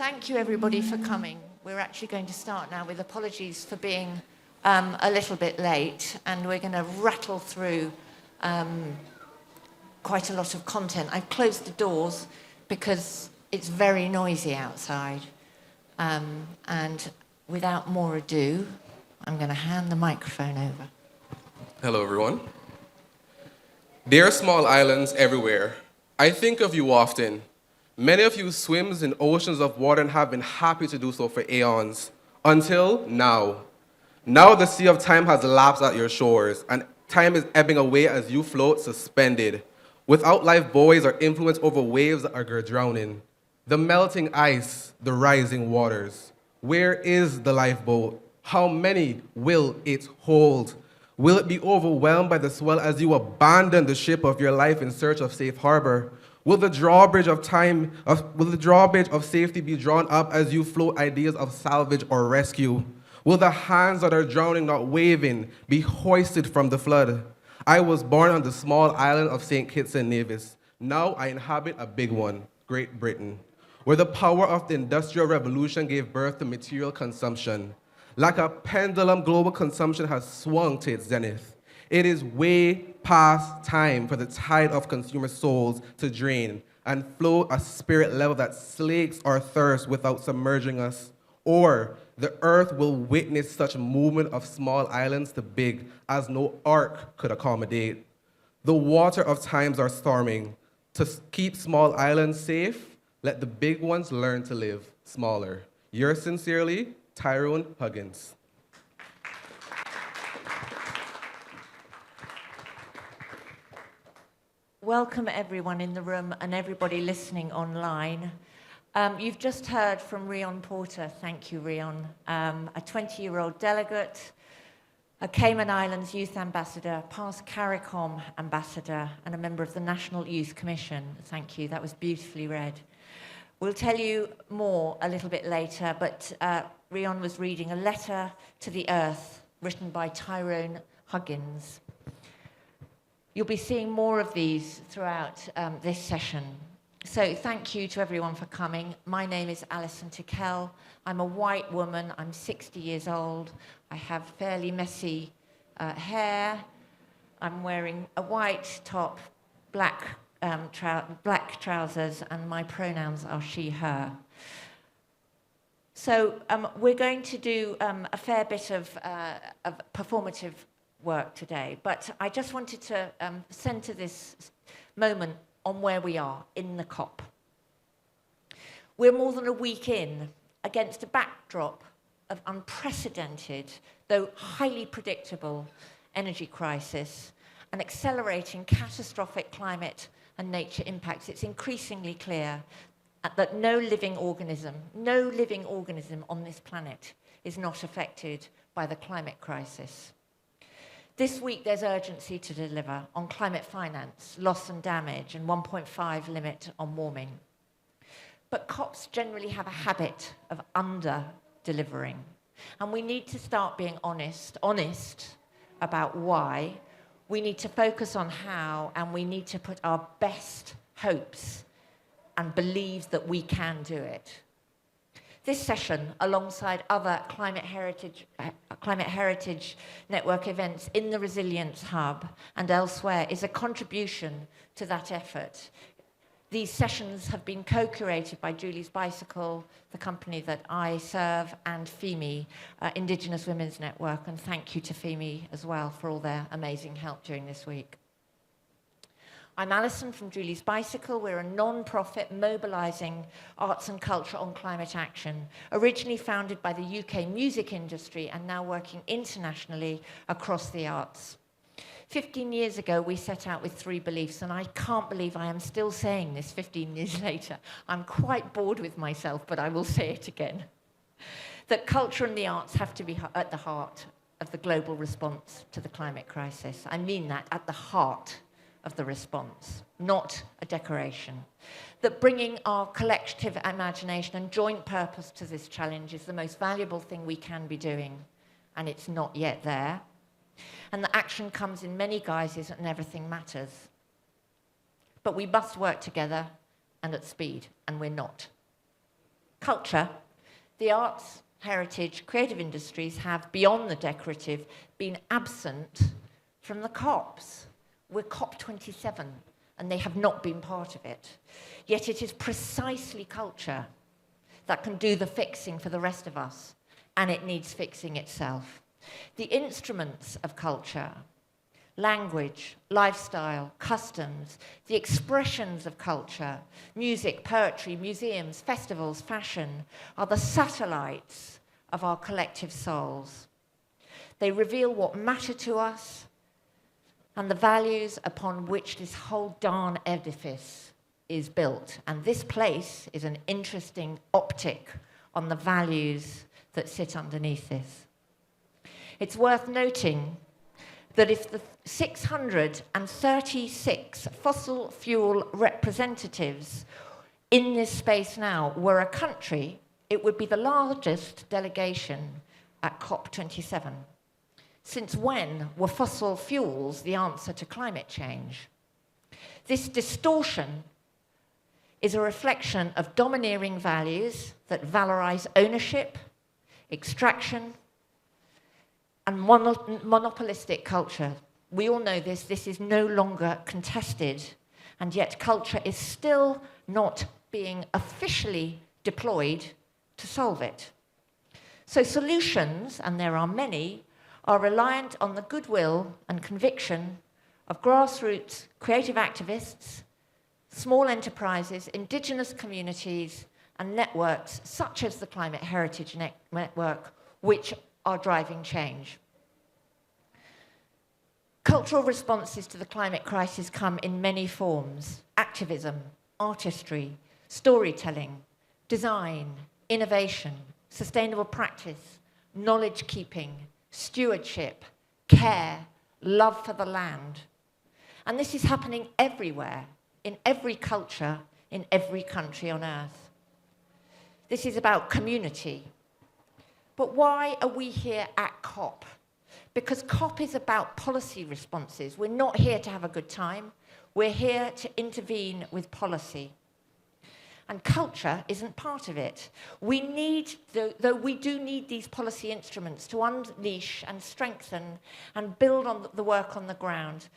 Thank you, everybody, for coming. We're actually going to start now with apologies for being a little bit late, and we're going to rattle through quite a lot of content. I've closed the doors because it's very noisy outside. And without more ado, I'm going to hand the microphone over. Hello, everyone. There are small islands everywhere. I think of you often. Many of you swims in oceans of water and have been happy to do so for aeons, until now. Now the sea of time has lapsed at your shores, and time is ebbing away as you float suspended, without life buoys or influence over waves that are drowning. The melting ice, the rising waters. Where is the lifeboat? How many will it hold? Will it be overwhelmed by the swell as you abandon the ship of your life in search of safe harbor? Will the drawbridge of safety be drawn up as you float ideas of salvage or rescue? Will the hands that are drowning, not waving, be hoisted from the flood? I was born on the small island of St. Kitts and Nevis. Now I inhabit a big one, Great Britain, where the power of the Industrial Revolution gave birth to material consumption. Like a pendulum, global consumption has swung to its zenith. It is way past time for the tide of consumer souls to drain and flow a spirit level that slakes our thirst without submerging us. Or the earth will witness such movement of small islands to big as no ark could accommodate. The water of times are storming. To keep small islands safe, let the big ones learn to live smaller. Yours sincerely, Tyrone Huggins. Welcome, everyone in the room and everybody listening online. You've just heard from Rion Porter. Thank you, Rion. A 20-year-old delegate, a Cayman Islands Youth Ambassador, past CARICOM Ambassador, and a member of the National Youth Commission. Thank you. That was beautifully read. We'll tell you more a little bit later, but Rion was reading a letter to the earth written by Tyrone Huggins. You'll be seeing more of these throughout this session. So thank you to everyone for coming. My name is Alison Tickell. I'm a white woman. I'm 60 years old. I have fairly messy hair. I'm wearing a white top, black trousers, and my pronouns are she, her. So we're going to do a fair bit of performative work today, but I just wanted to centre this moment on where we are in the COP. We're more than a week in against a backdrop of unprecedented, though highly predictable, energy crisis and accelerating catastrophic climate and nature impacts. It's increasingly clear that no living organism on this planet is not affected by the climate crisis. This week, there's urgency to deliver on climate finance, loss and damage, and 1.5 limit on warming. But COPs generally have a habit of under-delivering. And we need to start being honest about why. We need to focus on how, and we need to put our best hopes and believe that we can do it. This session, alongside other Climate Heritage Network events in the Resilience Hub and elsewhere, is a contribution to that effort. These sessions have been co-curated by Julie's Bicycle, the company that I serve, and FEME, Indigenous Women's Network, and thank you to FEME as well for all their amazing help during this week. I'm Alison from Julie's Bicycle. We're a non-profit mobilising arts and culture on climate action, originally founded by the UK music industry and now working internationally across the arts. 15 years ago, we set out with 3 beliefs, and I can't believe I am still saying this 15 years later. I'm quite bored with myself, but I will say it again. That culture and the arts have to be at the heart of the global response to the climate crisis. I mean that, at the heart of the response, not a decoration. That bringing our collective imagination and joint purpose to this challenge is the most valuable thing we can be doing, and it's not yet there. And the action comes in many guises and everything matters. But we must work together and at speed, and we're not. Culture, the arts, heritage, creative industries have, beyond the decorative, been absent from the COPs. We're COP27, and they have not been part of it. Yet it is precisely culture that can do the fixing for the rest of us, and it needs fixing itself. The instruments of culture, language, lifestyle, customs, the expressions of culture, music, poetry, museums, festivals, fashion, are the satellites of our collective souls. They reveal what matter to us and the values upon which this whole darn edifice is built. And this place is an interesting optic on the values that sit underneath this. It's worth noting that if the 636 fossil fuel representatives in this space now were a country, it would be the largest delegation at COP27. Since when were fossil fuels the answer to climate change? This distortion is a reflection of domineering values that valorize ownership, extraction, and monopolistic culture. We all know this. This is no longer contested, and yet culture is still not being officially deployed to solve it. So solutions, and there are many, are reliant on the goodwill and conviction of grassroots creative activists, small enterprises, indigenous communities, and networks such as the Climate Heritage Network, which are driving change. Cultural responses to the climate crisis come in many forms: activism, artistry, storytelling, design, innovation, sustainable practice, knowledge keeping, stewardship, care, love for the land. And this is happening everywhere, in every culture, in every country on earth. This is about community. But why are we here at COP? Because COP is about policy responses. We're not here to have a good time. We're here to intervene with policy. And culture isn't part of it. We need, though we do need these policy instruments to unleash and strengthen and build on the work on the ground,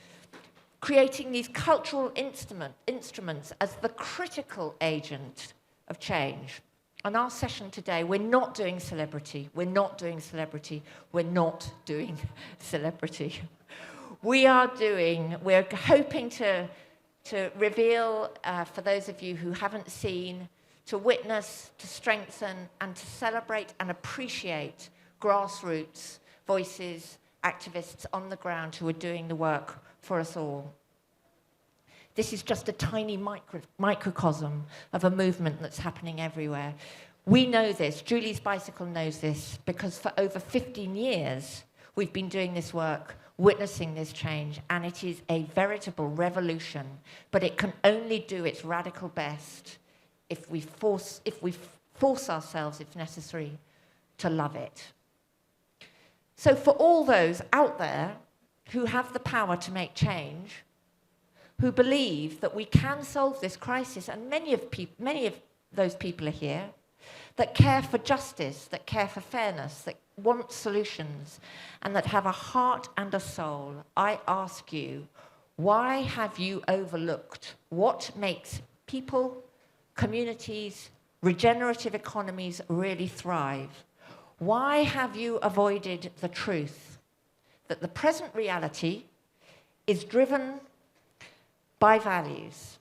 creating these cultural instruments as the critical agent of change. On our session today, we're not doing celebrity. We're not doing celebrity. We're not doing celebrity. We're hoping to reveal, for those of you who haven't seen, to witness, to strengthen, and to celebrate and appreciate grassroots voices, activists on the ground who are doing the work for us all. This is just a tiny microcosm of a movement that's happening everywhere. We know this, Julie's Bicycle knows this, because for over 15 years we've been doing this work, witnessing this change, and it is a veritable revolution, but it can only do its radical best if we force ourselves, if necessary, to love it. So for all those out there who have the power to make change, who believe that we can solve this crisis, and many of those people are here, that care for justice, that care for fairness, that want solutions, and that have a heart and a soul, I ask you, why have you overlooked what makes people, communities, regenerative economies really thrive? Why have you avoided the truth that the present reality is driven by values,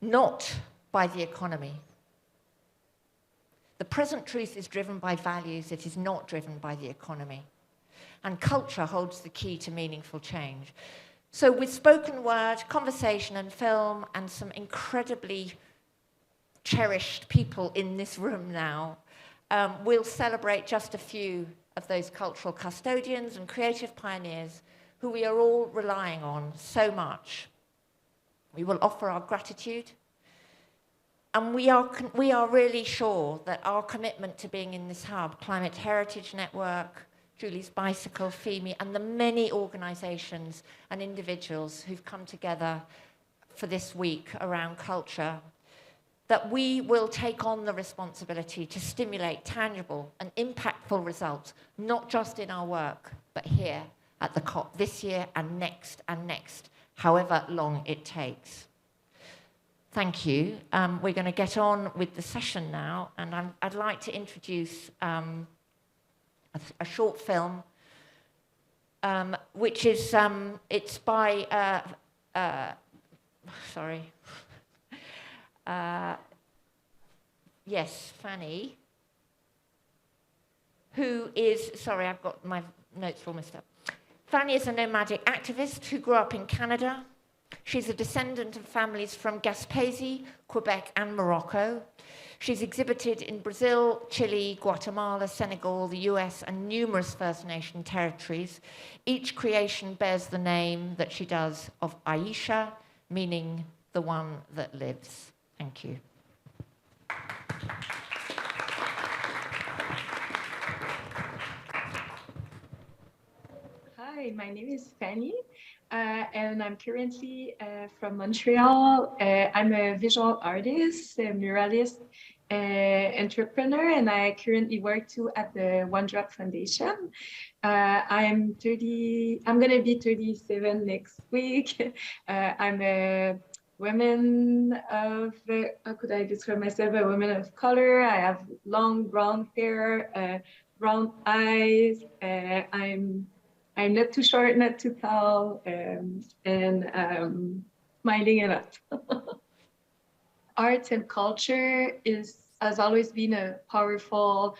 not by the economy? The present truth is driven by values, it is not driven by the economy. And culture holds the key to meaningful change. So with spoken word, conversation and film, and some incredibly cherished people in this room now, we'll celebrate just a few of those cultural custodians and creative pioneers who we are all relying on so much. We will offer our gratitude, and we are really sure that our commitment to being in this hub, Climate Heritage Network, Julie's Bicycle, FEME, and the many organisations and individuals who've come together for this week around culture, that we will take on the responsibility to stimulate tangible and impactful results, not just in our work, but here at the COP this year and next, however long it takes. Thank you. We're going to get on with the session now, and I'd like to introduce a short film, which is, it's by, yes, Fanny, who is, sorry, I've got my notes all messed up. Fanny is a nomadic activist who grew up in Canada. She's a descendant of families from Gaspésie, Quebec, and Morocco. She's exhibited in Brazil, Chile, Guatemala, Senegal, the US, and numerous First Nation territories. Each creation bears the name that she does of Aisha, meaning the one that lives. Thank you. Hi, my name is Fanny, and I'm currently from Montreal. I'm a visual artist, a muralist, entrepreneur, and I currently work too at the One Drop Foundation. I'm going to be 37 next week. I'm a woman of, how could I describe myself? A woman of color. I have long brown hair, brown eyes. I'm not too short, not too tall, and smiling a lot. Art and culture has always been a powerful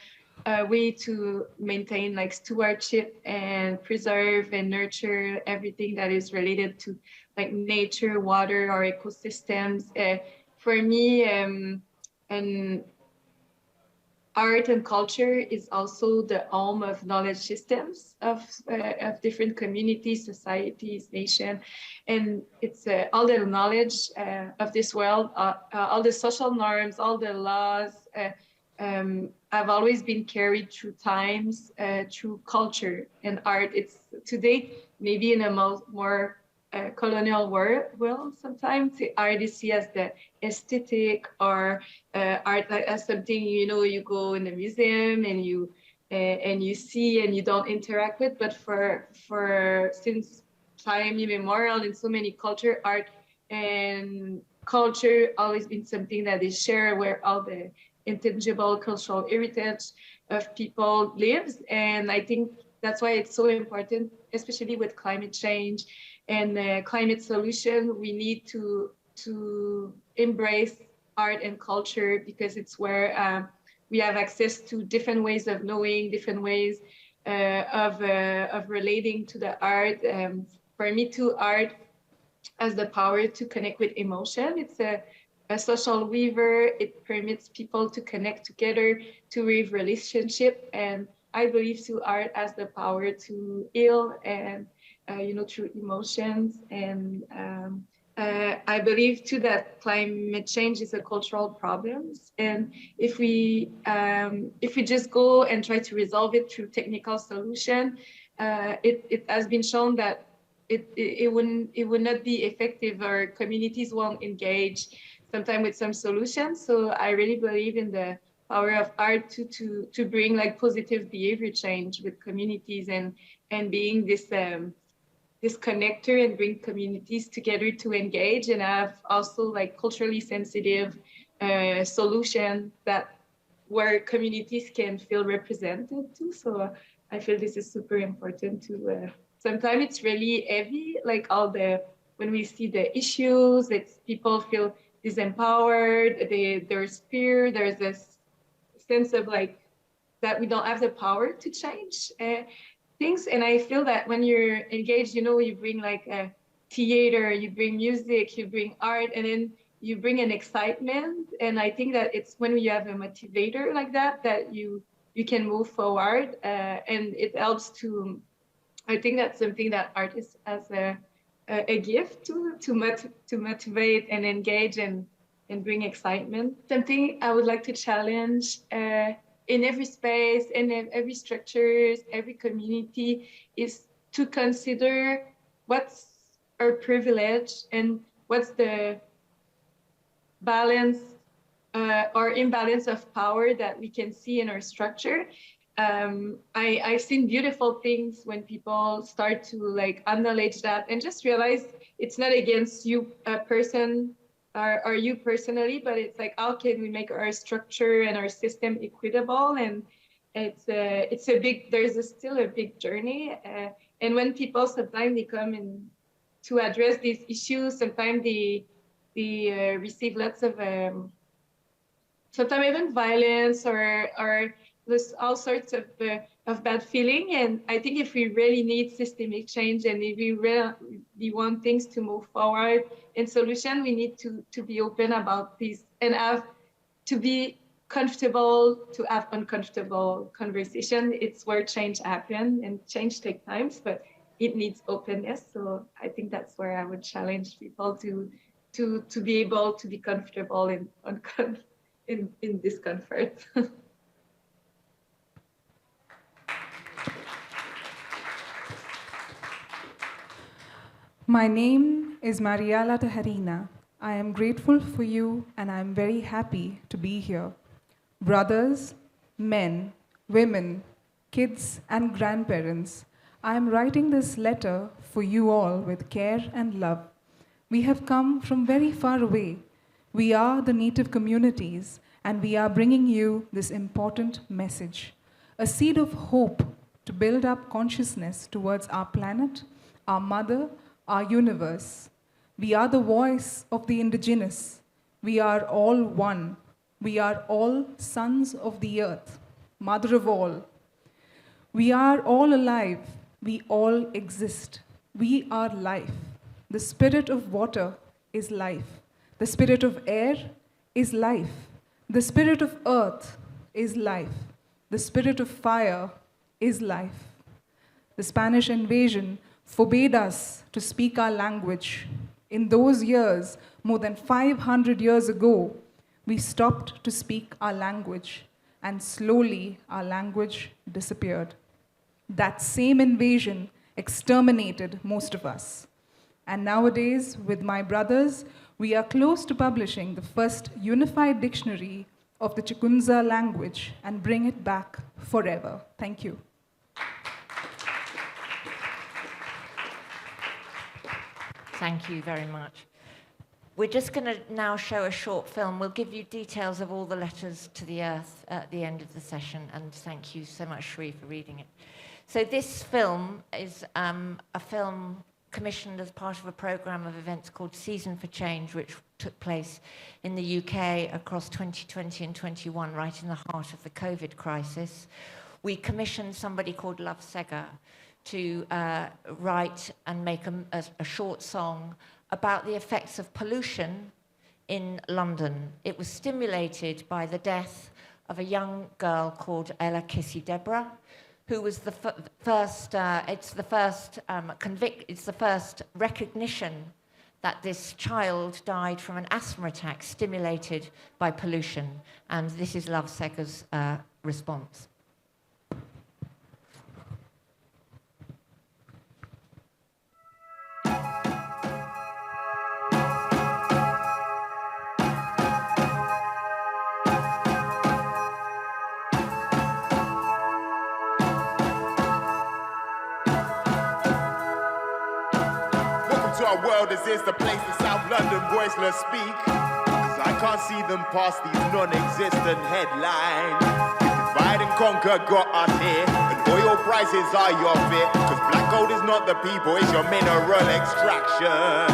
way to maintain like stewardship and preserve and nurture everything that is related to like nature, water, or ecosystems. For me, and art and culture is also the home of knowledge systems of different communities, societies, nations, and it's all the knowledge of this world, all the social norms, all the laws have always been carried through times, through culture and art. It's today maybe in a more colonial world. Sometimes the art is seen as the aesthetic, or art as something, you know, you go in the museum and you see and you don't interact with. But for since time immemorial in so many culture, art and culture always been something that is shared, where all the intangible cultural heritage of people lives. And I think that's why it's so important, especially with climate change and climate solution. We need to embrace art and culture, because it's where we have access to different ways of knowing, different ways of relating to the art. For me too, art has the power to connect with emotion. It's a social weaver. It permits people to connect together, to weave relationship. And I believe too, art has the power to heal and through emotions. And I believe too that climate change is a cultural problem. And if we just go and try to resolve it through technical solution, it has been shown that it would not be effective, or communities won't engage sometimes with some solutions. So I really believe in the power of art to bring like positive behavior change with communities, and being this connector, and bring communities together to engage and have also like culturally sensitive solution that where communities can feel represented too. So I feel this is super important to sometimes it's really heavy, like when we see the issues, it's people feel disempowered, there's fear, there's this sense of like that we don't have the power to change things. And I feel that when you're engaged, you bring like a theater, you bring music, you bring art, and then you bring an excitement. And I think that it's when you have a motivator like that you can move forward, and it helps to. I think that's something that artists has a gift to motivate and engage and bring excitement. Something I would like to challenge in every space, in every structures, every community, is to consider what's our privilege and what's the balance or imbalance of power that we can see in our structure. I've seen beautiful things when people start to like acknowledge that and just realize it's not against you, a person, or you personally, but it's like how can we make our structure and our system equitable? And it's a big, still a big journey. And when people sometimes they come in to address these issues, sometimes they receive lots of sometimes even violence or there's all sorts of bad feeling. And I think if we really need systemic change and if we really want things to move forward in solution, we need to be open about these and to be comfortable to have uncomfortable conversation. It's where change happens, and change takes time, but it needs openness. So I think that's where I would challenge people to be able to be comfortable in discomfort. My name is Mariala Tejerina. I am grateful for you and I am very happy to be here. Brothers, men, women, kids, and grandparents, I am writing this letter for you all with care and love. We have come from very far away. We are the native communities, and we are bringing you this important message, a seed of hope to build up consciousness towards our planet, our mother, our universe. We are the voice of the indigenous. We are all one. We are all sons of the earth, mother of all. We are all alive. We all exist. We are life. The spirit of water is life. The spirit of air is life. The spirit of earth is life. The spirit of fire is life. The Spanish invasion forbade us to speak our language. In those years, more than 500 years ago, we stopped to speak our language, and slowly our language disappeared. That same invasion exterminated most of us. And nowadays, with my brothers, we are close to publishing the first unified dictionary of the Chikunza language and bring it back forever. Thank you. Thank you very much. We're just going to now show a short film. We'll give you details of all the letters to the earth at the end of the session, and thank you so much, Sheree, for reading it. So this film is a film commissioned as part of a program of events called Season for Change, which took place in the UK across 2020 and 21, right in the heart of the COVID crisis. We commissioned somebody called Love Sega to write and make a short song about the effects of pollution in London. It was stimulated by the death of a young girl called Ella Kissy Deborah, who was the first, it's the first recognition that this child died from an asthma attack stimulated by pollution. And this is Love Sega's response. Our world is this the place the South London voiceless speak? Cause I can't see them past these non-existent headlines. Divide and conquer got us here, and oil prices are your fear. Cause black gold is not the people, it's your mineral extraction.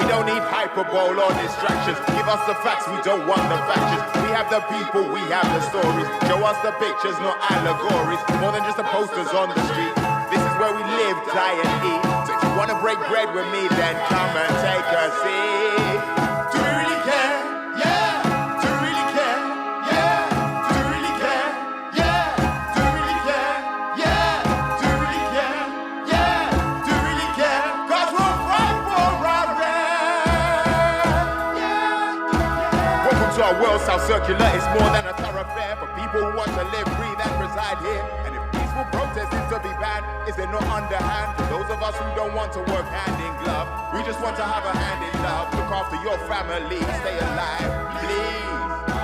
We don't need hyperbole or distractions. Give us the facts, we don't want the factions. We have the people, we have the stories. Show us the pictures, not allegories. More than just the posters on the street. This is where we live, die and eat. Wanna break bread with me, then come and take a seat. Do we really care? Yeah. Do we really care? Yeah. Do we really care? Yeah. Do we really care? Yeah. Do we really care? Yeah. Do we really care? Cause we'll fight for our right. Yeah. Welcome to our world, South Circular. It's more than a thoroughfare for people who want to live, breathe, and reside here. And if peaceful protest is to be banned, is it not underhand? For those of us who don't want to work hand in glove, we just want to have a hand in love. Look after your family, stay alive, please.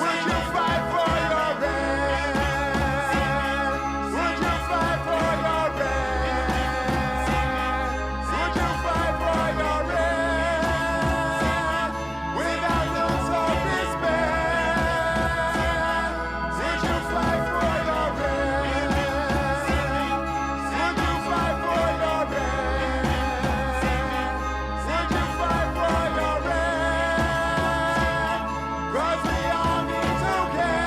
Would you fight for your rent? Would you fight for your rent? Would you fight for your rent? Without lose or despair. Would you fight for your rent? Would you fight for your rent? Would you fight for your rent? 'Cause we all need to care.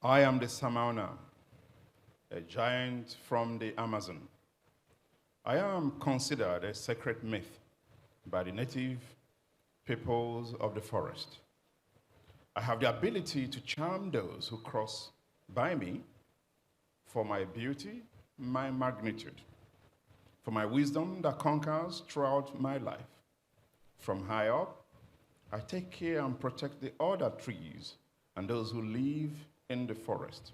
I am the Samauna, a giant from the Amazon. I am considered a sacred myth by the native peoples of the forest. I have the ability to charm those who cross by me for my beauty, my magnitude, for my wisdom that conquers throughout my life. From high up, I take care and protect the other trees and those who live in the forest.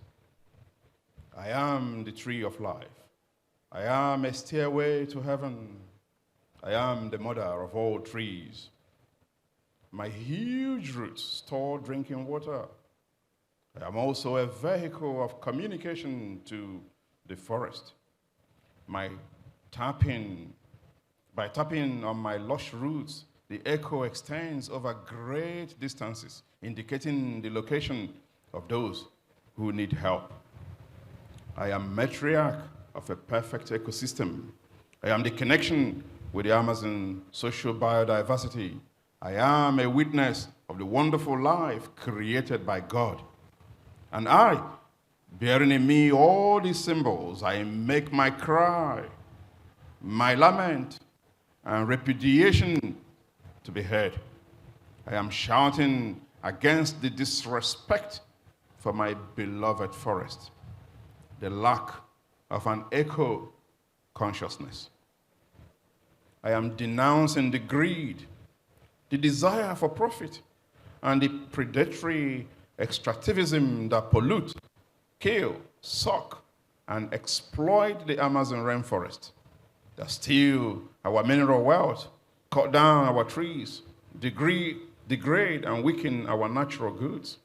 I am the tree of life. I am a stairway to heaven. I am the mother of all trees. My huge roots store drinking water. I am also a vehicle of communication to the forest. By tapping on my lush roots, the echo extends over great distances, indicating the location of those who need help. I am matriarch of a perfect ecosystem. I am the connection with the Amazon social biodiversity. I am a witness of the wonderful life created by God. And I, bearing in me all these symbols, I make my cry, my lament, and repudiation to be heard. I am shouting against the disrespect for my beloved forest, the lack of an eco consciousness. I am denouncing the greed, the desire for profit, and the predatory extractivism that pollute, kill, suck, and exploit the Amazon rainforest, that steal our mineral wealth, cut down our trees, degrade and weaken our natural goods,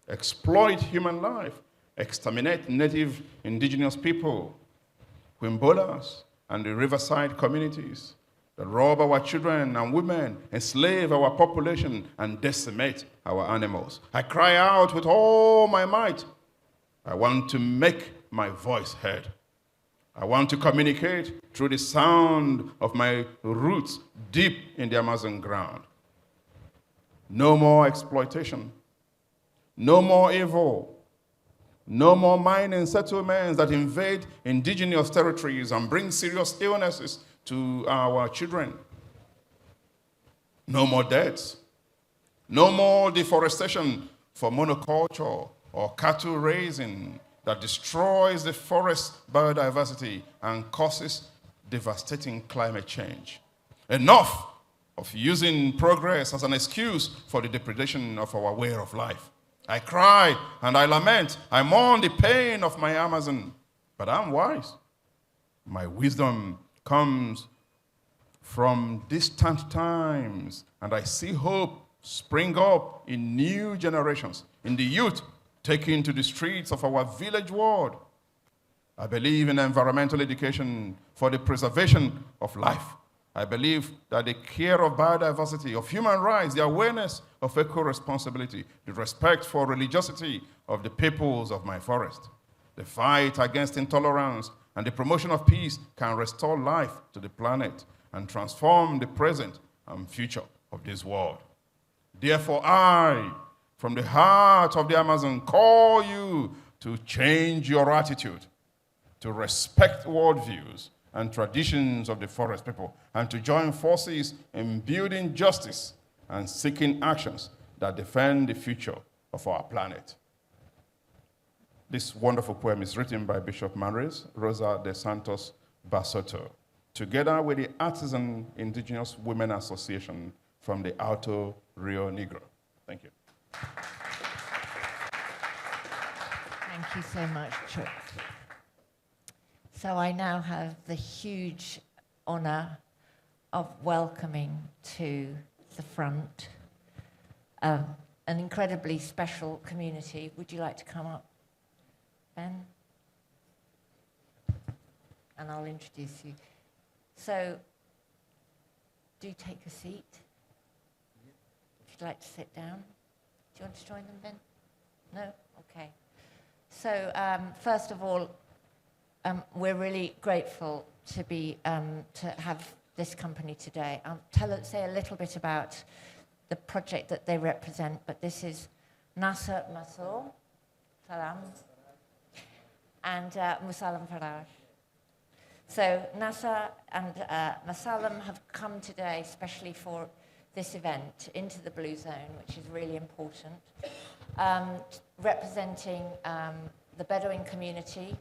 exploit human life, exterminate native indigenous people, Quimbolas and the riverside communities, that rob our children and women, enslave our population, and decimate our animals. I cry out with all my might. I want to make my voice heard. I want to communicate through the sound of my roots deep in the Amazon ground. No more exploitation. No more evil. No more mining settlements that invade indigenous territories and bring serious illnesses to our children. No more deaths. No more deforestation for monoculture or cattle raising that destroys the forest biodiversity and causes devastating climate change. Enough of using progress as an excuse for the depredation of our way of life. I cry and I lament. I mourn the pain of my Amazon, but I'm wise. My wisdom comes from distant times, and I see hope spring up in new generations, in the youth taken to the streets of our village world. I believe in environmental education for the preservation of life. I believe that the care of biodiversity, of human rights, the awareness of eco-responsibility, the respect for religiosity of the peoples of my forest, the fight against intolerance, and the promotion of peace can restore life to the planet and transform the present and future of this world. Therefore, I, from the heart of the Amazon, call you to change your attitude, to respect worldviews and traditions of the forest people, and to join forces in building justice and seeking actions that defend the future of our planet. This wonderful poem is written by Bishop Maris Rosa de Santos Basoto, together with the Artisan Indigenous Women Association from the Alto Rio Negro. Thank you. Thank you so much, Chuck. So I now have the huge honor of welcoming to the front an incredibly special community. Would you like to come up, Ben? And I'll introduce you. So, do take a seat. If you'd like to sit down. Do you want to join them, Ben? No? Okay. So, first of all, we're really grateful to be to have this company today. Say a little bit about the project that they represent, but this is Nasser Massour, Salam, and Musalam Faraj. So Nasser and Musalam have come today especially for this event into the Blue Zone, which is really important, representing the Bedouin community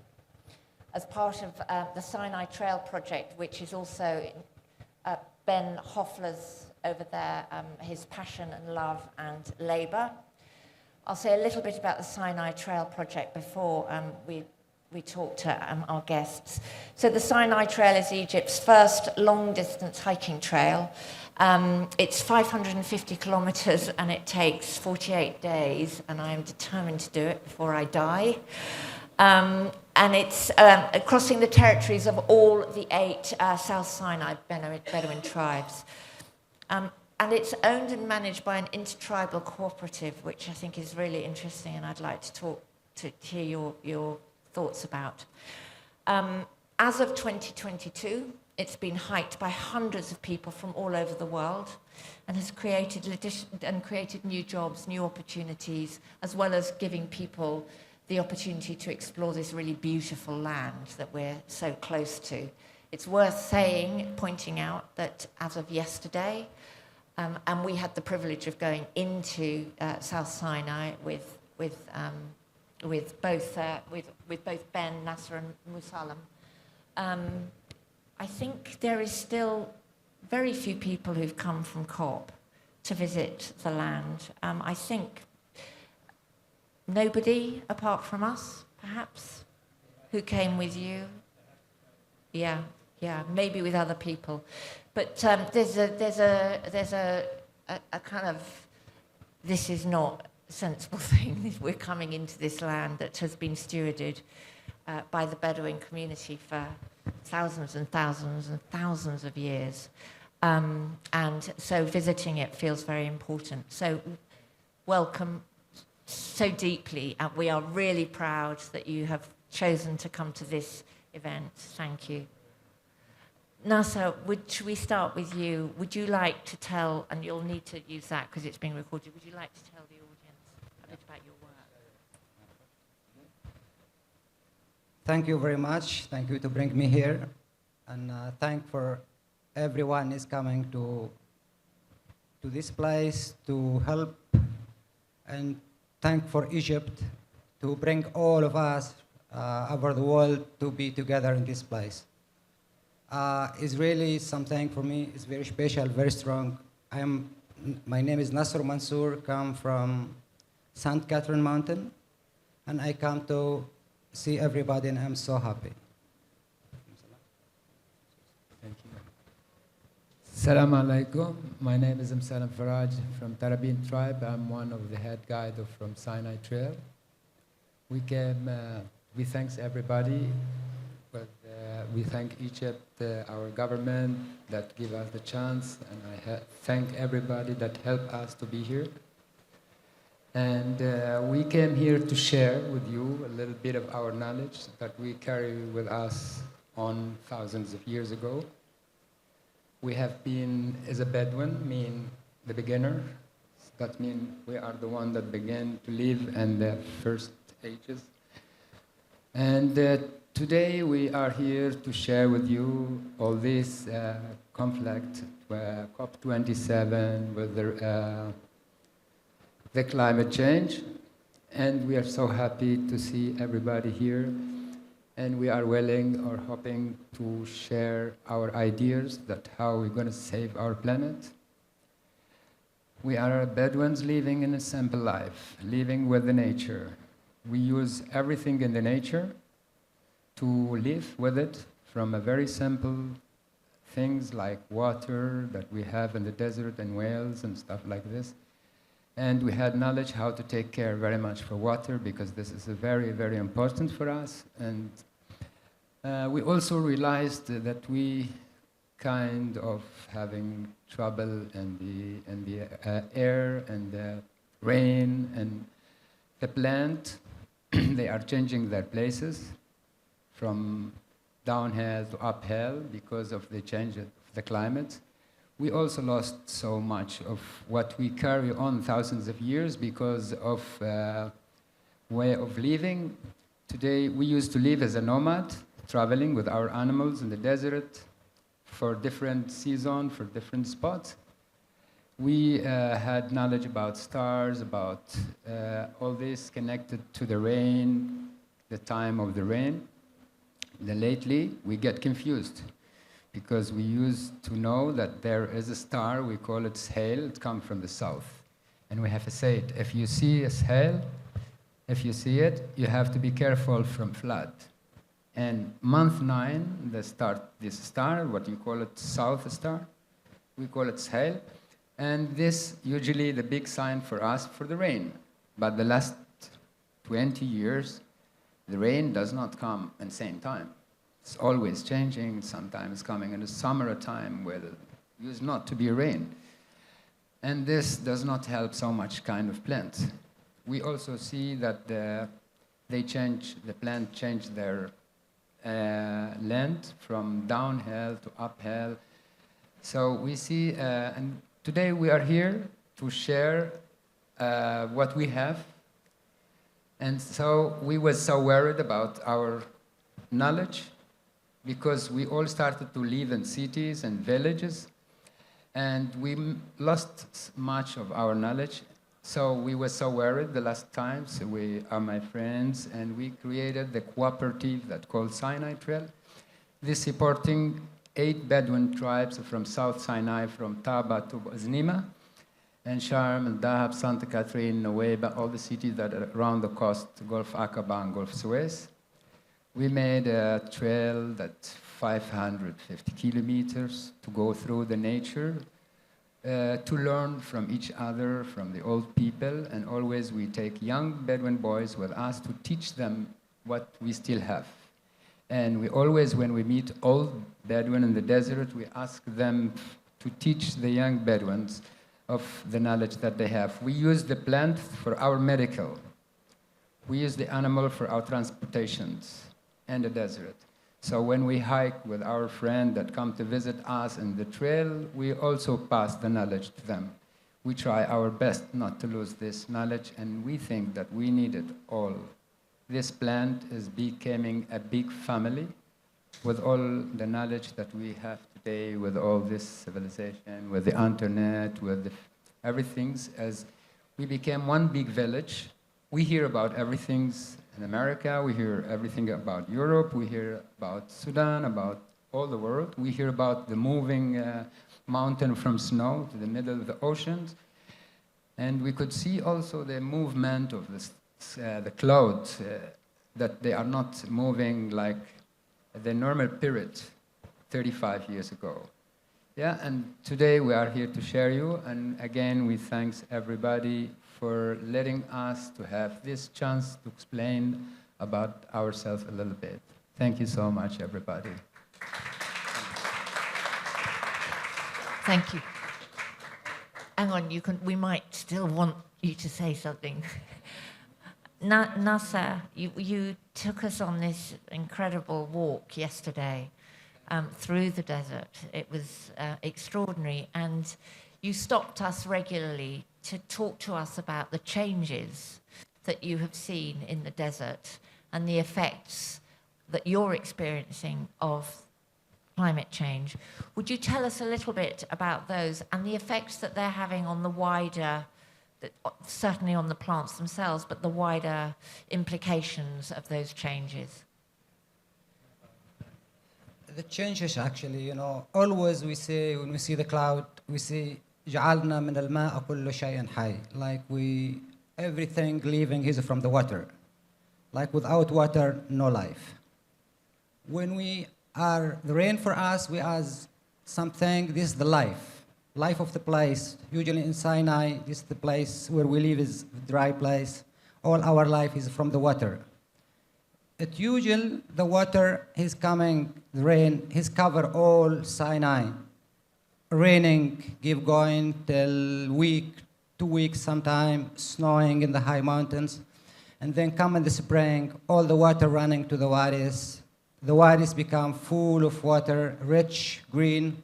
as part of the Sinai Trail project, which is also Ben Hoffler's over there, his passion and love and labour. I'll say a little bit about the Sinai Trail project before we talk to our guests. So the Sinai Trail is Egypt's first long-distance hiking trail. It's 550 kilometres and it takes 48 days, and I am determined to do it before I die. And it's crossing the territories of all the 8 South Sinai Bedouin tribes. And it's owned and managed by an intertribal cooperative, which I think is really interesting, and I'd like to hear your thoughts about. As of 2022, it's been hiked by hundreds of people from all over the world and has created new jobs, new opportunities, as well as giving people the opportunity to explore this really beautiful land that we're so close to. It's worth pointing out that as of yesterday, and we had the privilege of going into South Sinai with both Ben, Nasser, and Musalam. I think there is still very few people who've come from COP to visit the land. I think nobody apart from us, perhaps, who came with you. Yeah, maybe with other people. But there's a kind of, this is not a sensible thing. We're coming into this land that has been stewarded by the Bedouin community for thousands and thousands and thousands of years. And so visiting it feels very important. So welcome so deeply. And we are really proud that you have chosen to come to this event. Thank you. Nasser, should we start with you? Would you like to tell, and you'll need to use that because it's being recorded, would you like to tell the audience a bit about your work? Thank you very much. Thank you to bring me here. And thank for everyone is coming to this place to help. And thank for Egypt to bring all of us over the world to be together in this place. It's really something for me. It's very special, very strong. My name is Nasr Mansour, come from St. Catherine Mountain, and I come to see everybody, and I'm so happy. Thank you. Assalamu alaikum. My name is Msalam Faraj from Tarabin tribe. I'm one of the head guide from Sinai Trail. We came, we thanks everybody, but we thank Egypt, our government that give us the chance, and I thank everybody that helped us to be here. And we came here to share with you a little bit of our knowledge that we carry with us on thousands of years ago. We have been, as a Bedouin, mean the beginner. That means we are the one that began to live in the first ages. And today we are here to share with you all this conflict, COP27, with the climate change. And we are so happy to see everybody here. And we are willing or hoping to share our ideas that how we're going to save our planet. We are Bedouins living in a simple life, living with the nature. We use everything in the nature to live with it, from a very simple things like water that we have in the desert and wells and stuff like this. And we had knowledge how to take care very much for water, because this is a very, very important for us. And we also realized that we kind of having trouble in the air and the rain and the plant. They are changing their places from downhill to uphill because of the change of the climate. We also lost so much of what we carry on thousands of years because of way of living. Today, we used to live as a nomad, traveling with our animals in the desert for different seasons, for different spots. We had knowledge about stars, about all this connected to the rain, the time of the rain. Then lately, we get confused because we used to know that there is a star, we call it Sahel, it comes from the south. And we have to say it, if you see a Sahel, if you see it, you have to be careful from flood. And month 9, this star, what you call it, South Star, we call it Sahel. And this usually the big sign for us for the rain. But the last 20 years, the rain does not come at the same time. It's always changing, sometimes coming in the summer time where there used not to be rain. And this does not help so much kind of plants. We also see that the plant change their length from downhill to uphill. So we see, and today we are here to share what we have. And so we were so worried about our knowledge because we all started to live in cities and villages, and we lost much of our knowledge. So we were so worried the last time, so we are my friends, and we created the cooperative that called Sinai Trail. This supporting 8 Bedouin tribes from South Sinai, from Taba to Znima, and Sharm, and Dahab, Santa Catherine, Nuweiba, all the cities that are around the coast, Gulf Aqaba and Gulf Suez. We made a trail that's 550 kilometers to go through the nature, to learn from each other, from the old people, and always we take young Bedouin boys with us to teach them what we still have. And we always, when we meet old Bedouin in the desert, we ask them to teach the young Bedouins of the knowledge that they have. We use the plant for our medical. We use the animal for our transportations and the desert. So when we hike with our friend that come to visit us in the trail, we also pass the knowledge to them. We try our best not to lose this knowledge, and we think that we need it all. This plant is becoming a big family with all the knowledge that we have today, with all this civilization, with the internet, with everything. As we became one big village, we hear about everything in America, we hear everything about Europe, we hear about Sudan, about all the world. We hear about the moving mountain from snow to the middle of the oceans. And we could see also the movement of the clouds, that they are not moving like the normal period 35 years ago. Yeah, and today we are here to share you, and again we thank everybody for letting us to have this chance to explain about ourselves a little bit. Thank you so much, everybody. Thank you. Hang on, we might still want you to say something. Nasser, you took us on this incredible walk yesterday through the desert. It was extraordinary, and you stopped us regularly to talk to us about the changes that you have seen in the desert and the effects that you're experiencing of climate change. Would you tell us a little bit about those and the effects that they're having on the wider, certainly on the plants themselves, but the wider implications of those changes? The changes actually, always we say when we see the cloud, we say جعلنا من الماء كل شيء حي. Like everything living is from the water. Like without water, no life. When the rain for us, we ask something, this is the life of the place. Usually in Sinai, this is the place where we live is a dry place. All our life is from the water. The water is coming, the rain, is cover all Sinai. Raining, keep going till week, 2 weeks sometime, snowing in the high mountains. And then come in the spring, all the water running to the wadis. The wadis become full of water, rich, green.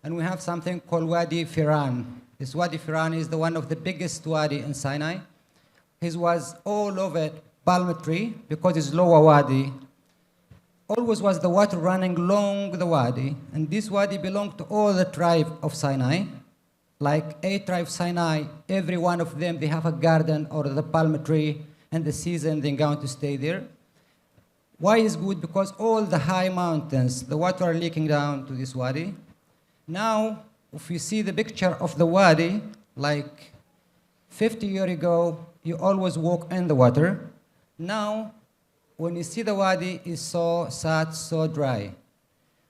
And we have something called Wadi Firan. This Wadi Firan is one of the biggest wadi in Sinai. It was all over palm tree because it's lower wadi. Always was the water running along the wadi, and this wadi belonged to all the tribe of Sinai. Like 8 tribes Sinai, every one of them, they have a garden or the palm tree, and the season they're going to stay there. Why is good? Because all the high mountains, the water are leaking down to this wadi. Now, if you see the picture of the wadi, like 50 years ago, you always walk in the water. Now, when you see the wadi, it's so sad, so dry,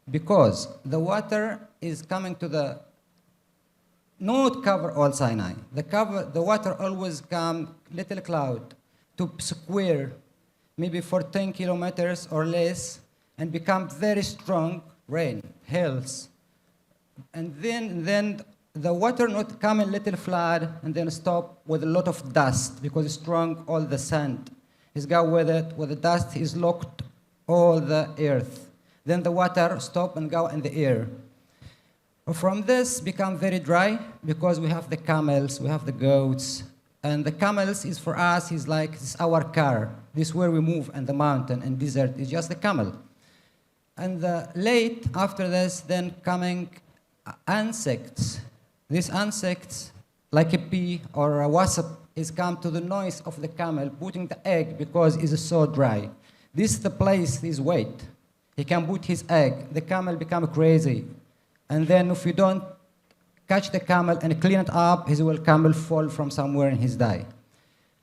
because the water is coming to not cover all Sinai. The water always come little cloud to square, maybe for 10 kilometers or less, and become very strong rain, hails. And then the water not come in little flood and then stop with a lot of dust because it's strong, all the sand. Is go with it, with the dust is locked all the earth. Then the water stop and go in the air. From this become very dry because we have the camels, we have the goats, and the camels is for us is like it's our car. This is where we move in the mountain and desert is just the camel. And late after this, then coming insects. These insects, like a bee or a wasp, is come to the noise of the camel putting the egg because it's so dry. This is the place his weight. He can put his egg. The camel become crazy. And then if you don't catch the camel and clean it up, camel fall from somewhere and he's die.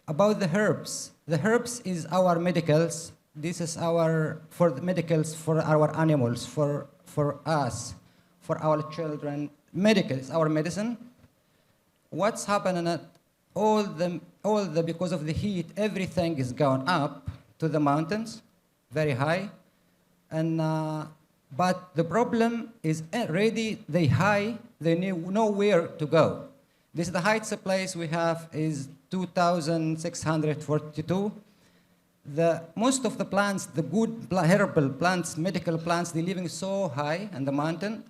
About the herbs. The herbs is our medicals. This is for the medicals for our animals, for us, for our children. Medicals, our medicine. What's happening? Because of the heat, everything is going up to the mountains, very high. And but the problem is already they high, they know where to go. This is the highest place we have is 2,642. Most of the plants, the good herbal plants, medical plants, they're living so high in the mountain.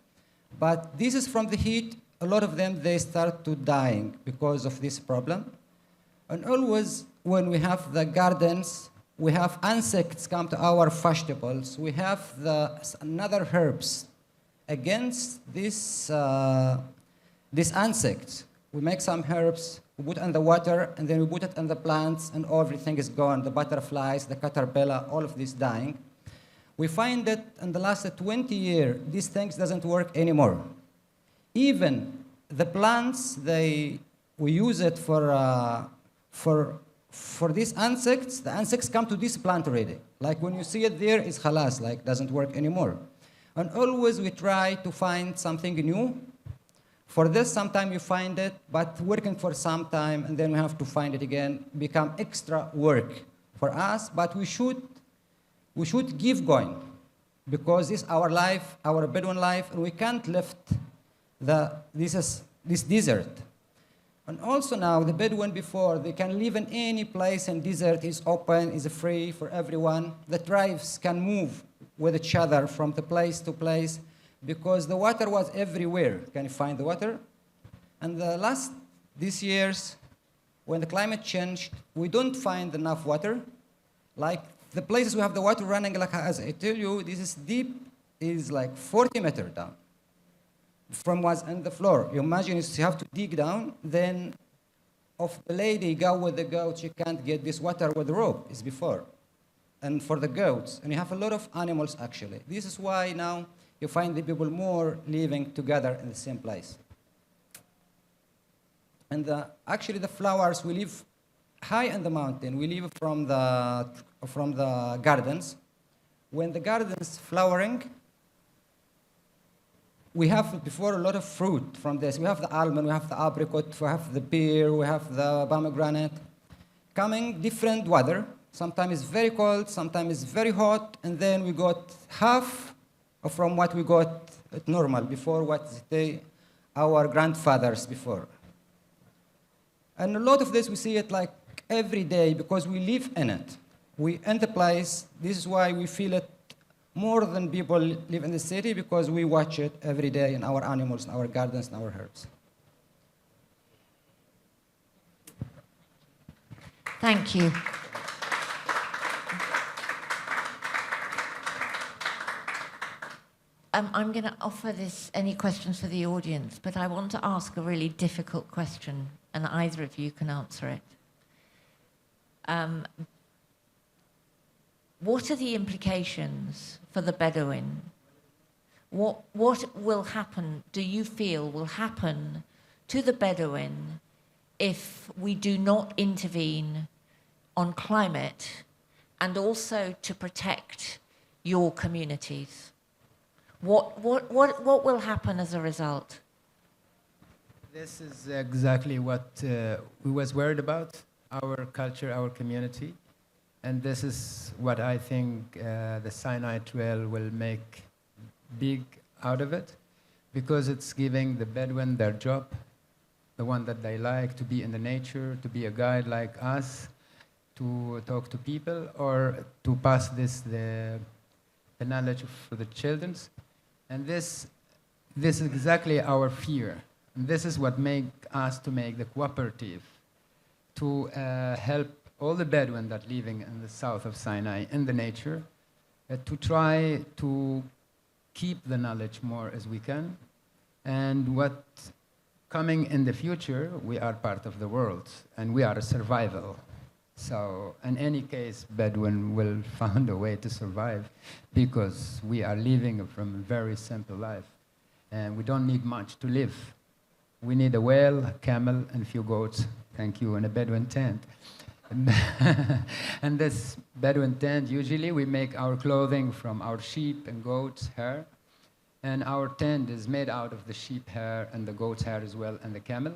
But this is from the heat. A lot of them, they start to dying because of this problem. And always when we have the gardens, we have insects come to our vegetables. We have another herbs against these insects. We make some herbs, we put in the water, and then we put it in the plants, and everything is gone. The butterflies, the caterpillar, all of this dying. We find that in the last 20 years, these things doesn't work anymore. Even the plants, we use it for these insects. The insects come to this plant already. Like when you see it there, it's khalas, like doesn't work anymore. And always we try to find something new. For this, sometimes you find it, but working for some time, and then we have to find it again, become extra work for us, but we should keep going, because this is our life, our Bedouin life, and we can't lift this desert. And also now, the Bedouin before, they can live in any place, and desert is open, is free for everyone. The tribes can move with each other from the place to place, because the water was everywhere. Can you find the water? And these years, when the climate changed, we don't find enough water. Like the places we have the water running, like as I tell you, this is deep, is like 40 meters down from what's on the floor. You imagine you have to dig down, then of the lady go with the goat, she can't get this water with the rope, is before. And for the goats, and you have a lot of animals actually. This is why now you find the people more living together in the same place. And actually the flowers, we live high in the mountain. We live from the gardens. When the garden's flowering, we have before a lot of fruit from this. We have the almond, we have the apricot, we have the pear, we have the pomegranate. Coming different weather. Sometimes it's very cold, sometimes it's very hot, and then we got half from what we got at normal before, our grandfathers before. And a lot of this we see it like every day because we live in it. We in the place. This is why we feel it more than people live in the city, because we watch it every day in our animals, in our gardens, in our herbs. Thank you. I'm going to offer any questions for the audience, but I want to ask a really difficult question, and either of you can answer it. What are the implications for the Bedouin? What will happen, do you feel, will happen to the Bedouin if we do not intervene on climate and also to protect your communities? What will happen as a result? This is exactly what we was worried about, our culture, our community. And this is what I think the Sinai Trail will make big out of it, because it's giving the Bedouin their job, the one that they like, to be in the nature, to be a guide like us, to talk to people, or to pass the knowledge for the children. And this is exactly our fear. And this is what make us to make the cooperative, to help all the Bedouin that living in the south of Sinai in the nature, to try to keep the knowledge more as we can. And what coming in the future, we are part of the world, and we are a survival. So in any case, Bedouin will find a way to survive, because we are living from a very simple life. And we don't need much to live. We need a whale, a camel, and a few goats, thank you, and a Bedouin tent. And this Bedouin tent, usually we make our clothing from our sheep and goats' hair. And our tent is made out of the sheep hair and the goat's hair as well, and the camel.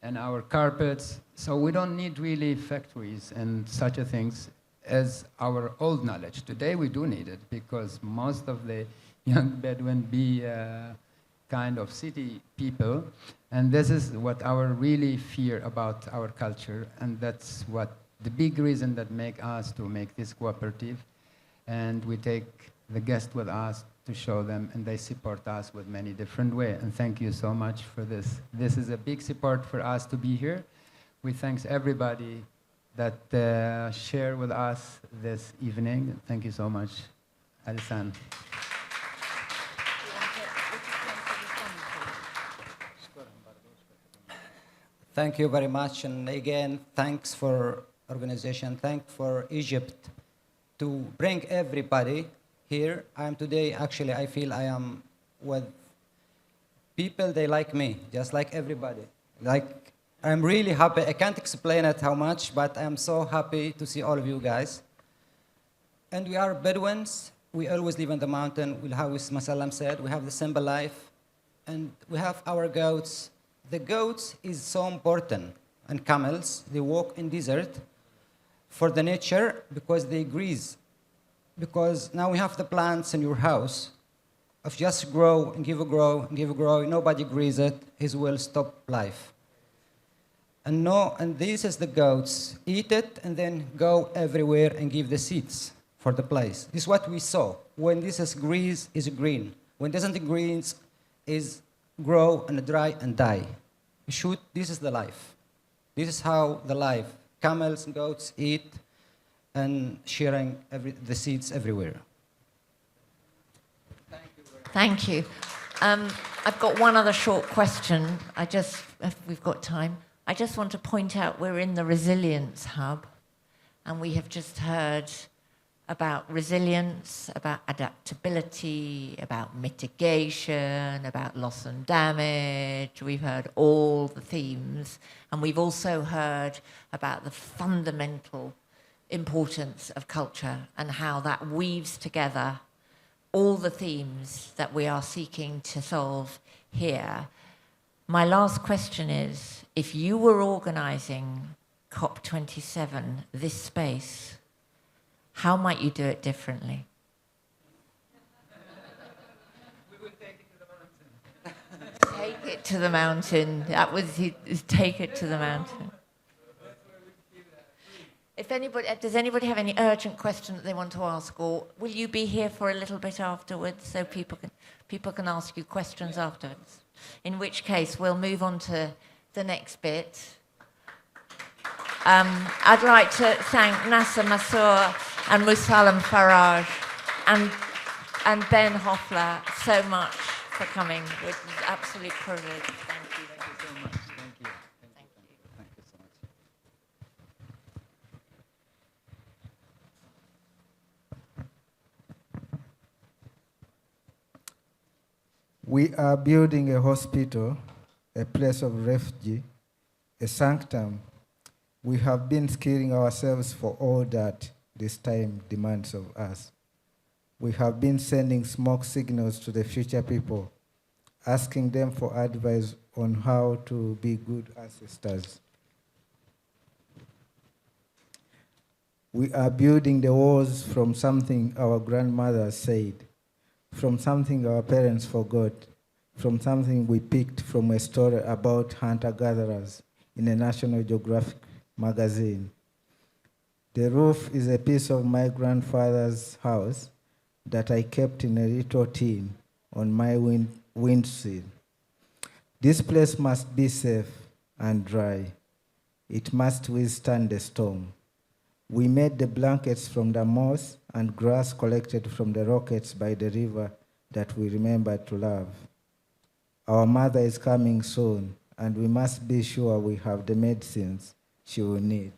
And our carpets, so we don't need really factories and such a things as our old knowledge. Today we do need it, because most of the young Bedouin be kind of city people, and this is what our really fear about our culture, and that's what the big reason that make us to make this cooperative. And we take the guests with us to show them, and they support us with many different ways. And thank you so much for this. This is a big support for us to be here. We thank everybody that share with us this evening. Thank you so much, Alisan. Thank you very much. And again, thanks for organization. Thank for Egypt to bring everybody here. I am today, actually, I feel I am with people, they like me, just like everybody. Like, I'm really happy. I can't explain it how much, but I'm so happy to see all of you guys. And we are Bedouins. We always live in the mountain. How Masallam said, we have the simple life. And we have our goats. The goats is so important. And camels, they walk in desert for the nature because they graze. Because now we have the plants in your house. If just grow and give a grow and give a grow, nobody grease it, it will stop life. And no, and this is the goats. Eat it and then go everywhere and give the seeds for the place. This is what we saw. When this is grease, is green. When it doesn't green, is grow and dry and die. Shoot, this is the life. This is how the life. Camels and goats eat and sharing the seeds everywhere. Thank you. I've got one other short question. If we've got time, I just want to point out we're in the Resilience Hub, and we have just heard about resilience, about adaptability, about mitigation, about loss and damage. We've heard all the themes, and we've also heard about the fundamental importance of culture and how that weaves together all the themes that we are seeking to solve here. My last question is, if you were organising COP27, this space, how might you do it differently? We will take it to the mountain. Take it to the mountain. That was take it to the mountain. Does anybody have any urgent question that they want to ask, or will you be here for a little bit afterwards so people can ask you questions afterwards? In which case, we'll move on to the next bit. I'd like to thank Nasser Mansour and Musallam Faraj and Ben Hoffler so much for coming. It was an absolute privilege. Thank you. Thank you so much. Thank you. Thank you. Thank you so much. We are building a hospital, a place of refuge, a sanctum. We have been skilling ourselves for all that this time demands of us. We have been sending smoke signals to the future people, asking them for advice on how to be good ancestors. We are building the walls from something our grandmothers said, from something our parents forgot, from something we picked from a story about hunter-gatherers in a National Geographic magazine. The roof is a piece of my grandfather's house that I kept in a little tin on my windshield. This place must be safe and dry. It must withstand the storm. We made the blankets from the moss and grass collected from the rockets by the river that we remember to love. Our mother is coming soon, and we must be sure we have the medicines she will need.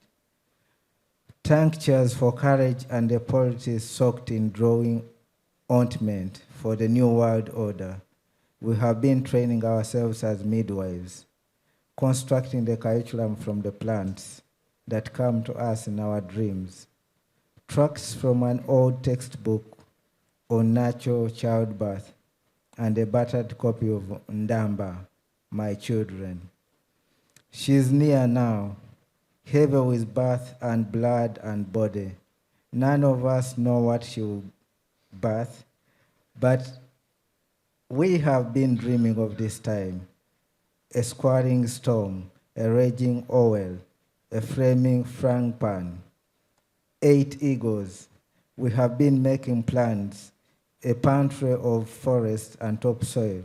Tinctures for courage and the politics soaked in drawing ointment for the new world order. We have been training ourselves as midwives, constructing the curriculum from the plants that come to us in our dreams. Tracks from an old textbook on natural childbirth and a battered copy of Ndamba, My Children. She is near now, heavy with birth and blood and body. None of us know what she will birth, but we have been dreaming of this time. A squalling storm, a raging owl, a flaming frying pan, 8 eagles. We have been making plans, a pantry of forest and topsoil,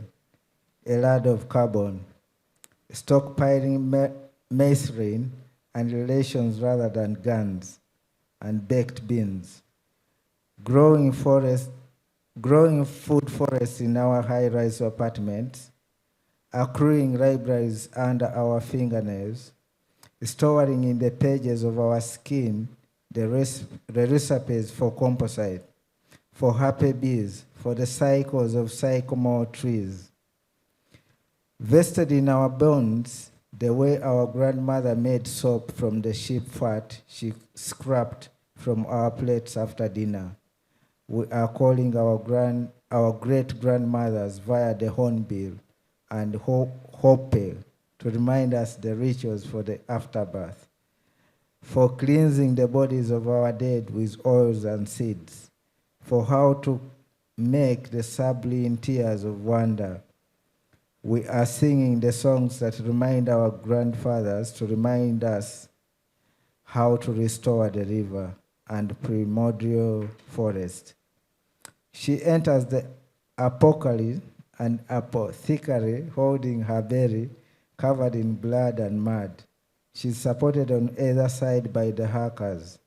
a lot of carbon, stockpiling masonry and relations rather than guns, and baked beans, growing food forests in our high-rise apartments, accruing libraries under our fingernails, storing in the pages of our skin the recipes for composite, for happy bees, for the cycles of sycamore trees. Vested in our bones, the way our grandmother made soap from the sheep fat she scraped from our plates after dinner. We are calling our great-grandmothers via the hornbill and hope to remind us the rituals for the afterbirth, for cleansing the bodies of our dead with oils and seeds, for how to make the sublime tears of wonder. We are singing the songs that remind our grandfathers to remind us how to restore the river and primordial forest. She enters the apocalypse and apothecary holding her belly covered in blood and mud. She's supported on either side by the hackers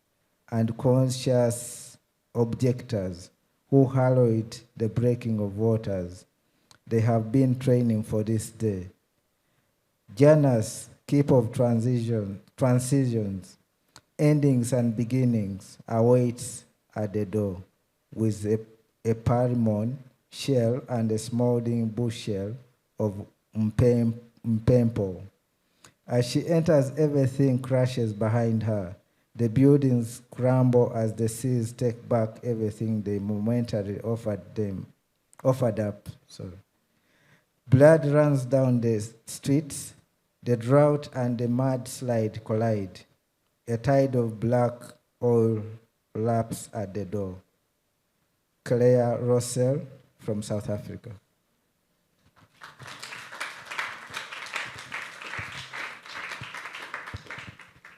and conscious objectors who hallow it the breaking of waters. They have been training for this day. Janus, keep of transitions, endings and beginnings, awaits at the door with a parimon shell and a smoldering bushel of mpempo. As she enters, everything crashes behind her. The buildings crumble as the seas take back everything they momentarily offered up. Blood runs down the streets. The drought and the mudslide collide. A tide of black oil laps at the door. Claire Rossell from South Africa.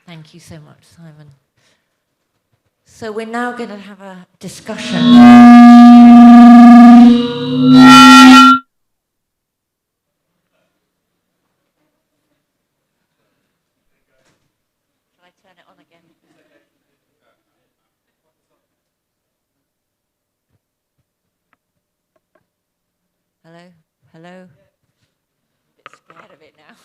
Thank you so much, Simon. So we're now going to have a discussion. Shall I turn it on again? Hello? Hello? A bit scared of it now.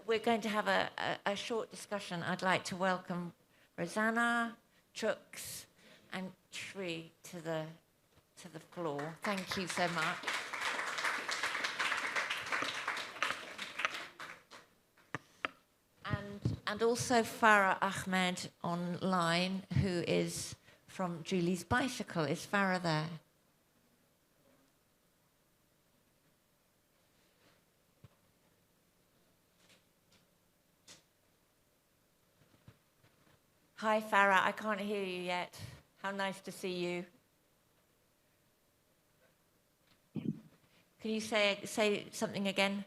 We're going to have a short discussion. I'd like to welcome Rosanna, Chooks, and Shri to the floor. Thank you so much. And also Farah Ahmed online, who is from Julie's Bicycle. Is Farah there? Hi, Farah. I can't hear you yet. How nice to see you. Can you say something again?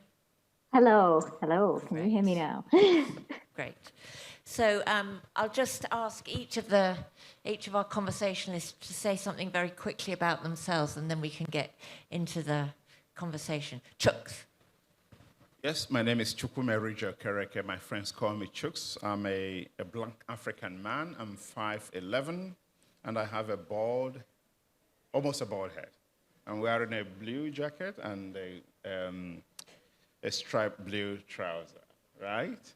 Hello. Can you hear me now? Great. So I'll just ask each of our conversationalists to say something very quickly about themselves, and then we can get into the conversation. Chooks. Yes, my name is Chukwumerija Kereke. My friends call me Chooks. I'm a black African man. I'm 5'11", and I have almost a bald head. I'm wearing a blue jacket and a striped blue trouser, right?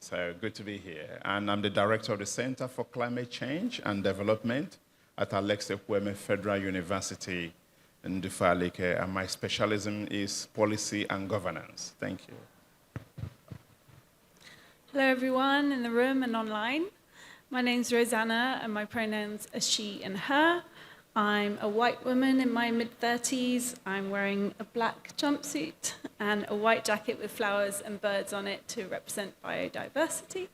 So good to be here. And I'm the director of the Center for Climate Change and Development at Alex Ekwueme Federal University in Dufalike, and my specialism is policy and governance. Thank you. Hello, everyone in the room and online. My name's Rosanna, and my pronouns are she and her. I'm a white woman in my mid-30s. I'm wearing a black jumpsuit and a white jacket with flowers and birds on it to represent biodiversity.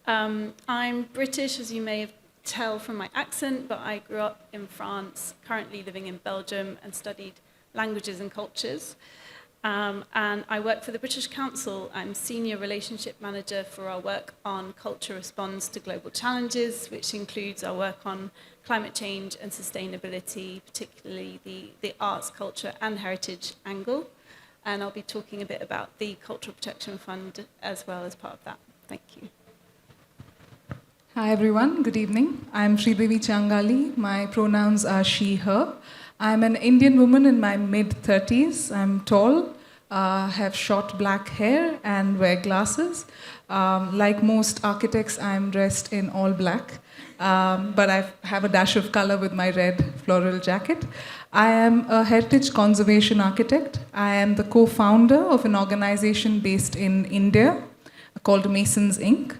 I'm British, as you may have tell from my accent, but I grew up in France, currently living in Belgium, and studied languages and cultures. And I work for the British Council. I'm Senior Relationship Manager for our work on culture response to global challenges, which includes our work on climate change and sustainability, particularly the arts, culture, and heritage angle. And I'll be talking a bit about the Cultural Protection Fund as well as part of that. Thank you. Hi everyone, good evening. I'm Sridevi Changali. My pronouns are she, her. I'm an Indian woman in my mid-30s. I'm tall, have short black hair and wear glasses. Like most architects, I'm dressed in all black, but I have a dash of color with my red floral jacket. I am a heritage conservation architect. I am the co-founder of an organization based in India called Masons Inc.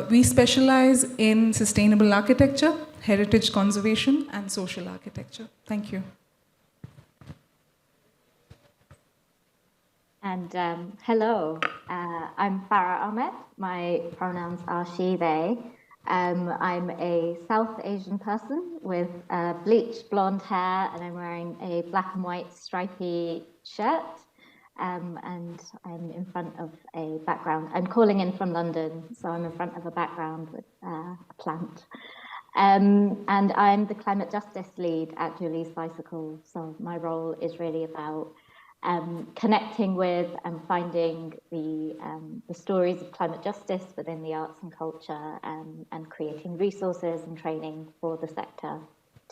We specialize in sustainable architecture, heritage conservation, and social architecture. Thank you. And hello, I'm Farah Ahmed. My pronouns are she, they. I'm a South Asian person with bleached blonde hair, and I'm wearing a black and white stripy shirt. And I'm in front of a background. I'm calling in from London, so I'm in front of a background with a plant. And I'm the climate justice lead at Julie's Bicycle. So my role is really about connecting with and finding the stories of climate justice within the arts and culture, and creating resources and training for the sector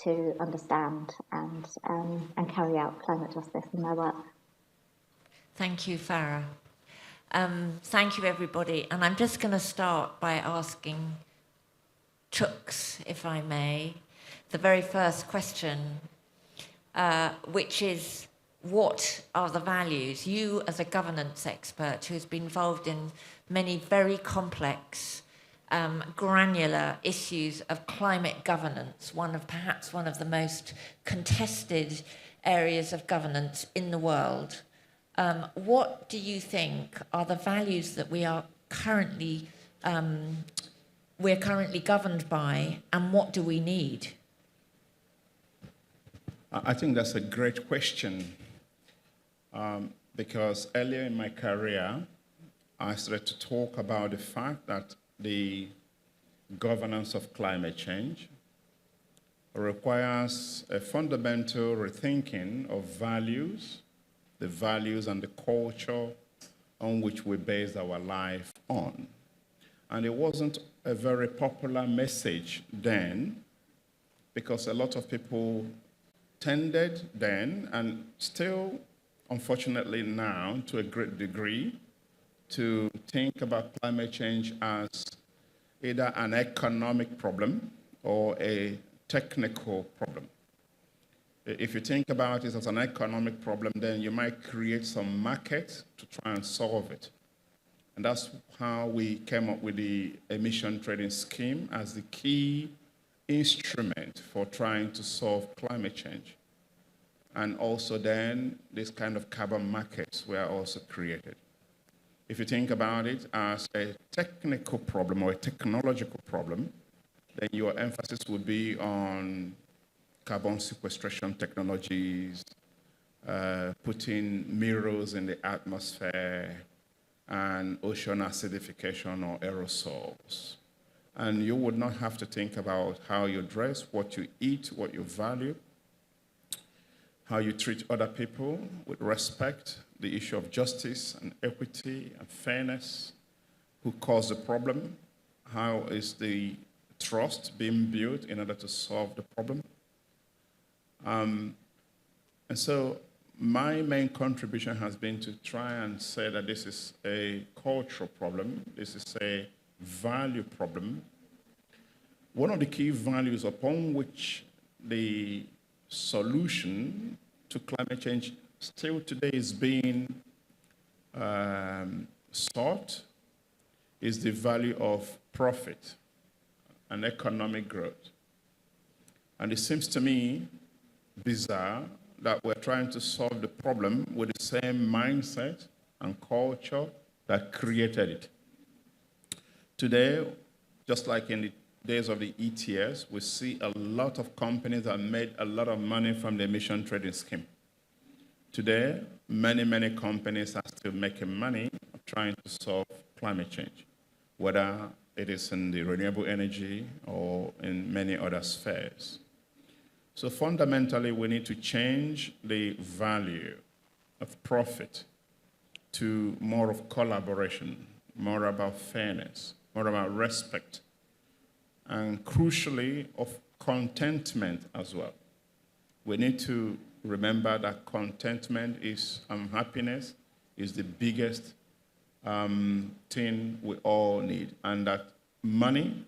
to understand and carry out climate justice in their work. Thank you, Farah. Thank you, everybody. And I'm just going to start by asking Chooks, if I may, the very first question, which is, what are the values? You, as a governance expert who's been involved in many very complex, granular issues of climate governance, perhaps one of the most contested areas of governance in the world, what do you think are the values that we're currently governed by, and what do we need? I think that's a great question, because earlier in my career, I started to talk about the fact that the governance of climate change requires a fundamental rethinking of values, the values and the culture on which we base our life on. And it wasn't a very popular message then, because a lot of people tended then, and still, unfortunately now, to a great degree, to think about climate change as either an economic problem or a technical problem. If you think about it as an economic problem, then you might create some market to try and solve it. And that's how we came up with the emission trading scheme as the key instrument for trying to solve climate change. And also then, this kind of carbon markets were also created. If you think about it as a technical problem or a technological problem, then your emphasis would be on carbon sequestration technologies, putting mirrors in the atmosphere, and ocean acidification or aerosols. And you would not have to think about how you dress, what you eat, what you value, how you treat other people with respect, the issue of justice and equity and fairness, who caused the problem, how is the trust being built in order to solve the problem. And so my main contribution has been to try and say that this is a cultural problem, this is a value problem. One of the key values upon which the solution to climate change still today is being sought is the value of profit and economic growth. And it seems to me bizarre that we're trying to solve the problem with the same mindset and culture that created it. Today, just like in the days of the ETS, we see a lot of companies that made a lot of money from the emission trading scheme. Today, many companies are still making money trying to solve climate change, whether it is in the renewable energy or in many other spheres. So fundamentally, we need to change the value of profit to more of collaboration, more about fairness, more about respect, and crucially of contentment as well. We need to remember that contentment is happiness is the biggest thing we all need, and that money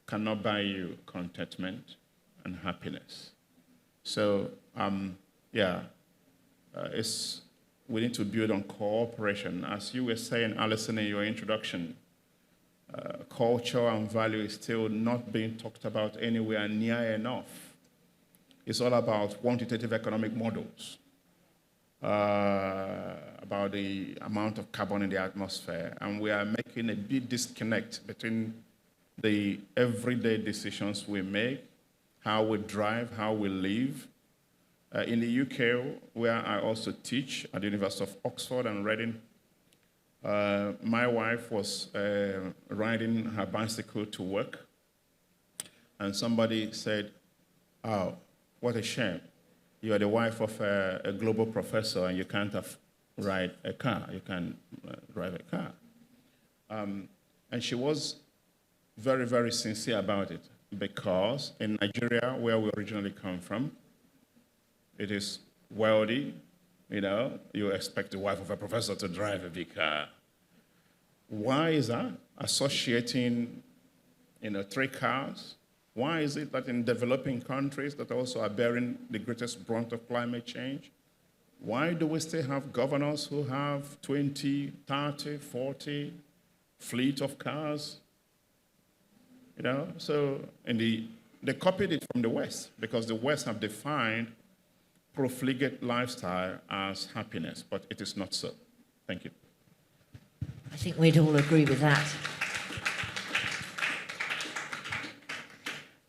cannot buy you contentment and happiness. So, we need to build on cooperation. As you were saying, Alison, in your introduction, culture and value is still not being talked about anywhere near enough. It's all about quantitative economic models, about the amount of carbon in the atmosphere, and we are making a big disconnect between the everyday decisions we make, how we drive, how we live. In the UK, where I also teach at the University of Oxford and Reading, my wife was riding her bicycle to work, and somebody said, "Oh, what a shame. You are the wife of a global professor and you can't ride a car. You can't drive a car." And she was very, very sincere about it, because in Nigeria, where we originally come from, it is wealthy, you expect the wife of a professor to drive a big car. Why is that? Associating, 3 cars. Why is it that in developing countries that also are bearing the greatest brunt of climate change, why do we still have governors who have 20, 30, 40 fleet of cars? So they copied it from the West, because the West have defined profligate lifestyle as happiness, but it is not so. Thank you. I think we'd all agree with that.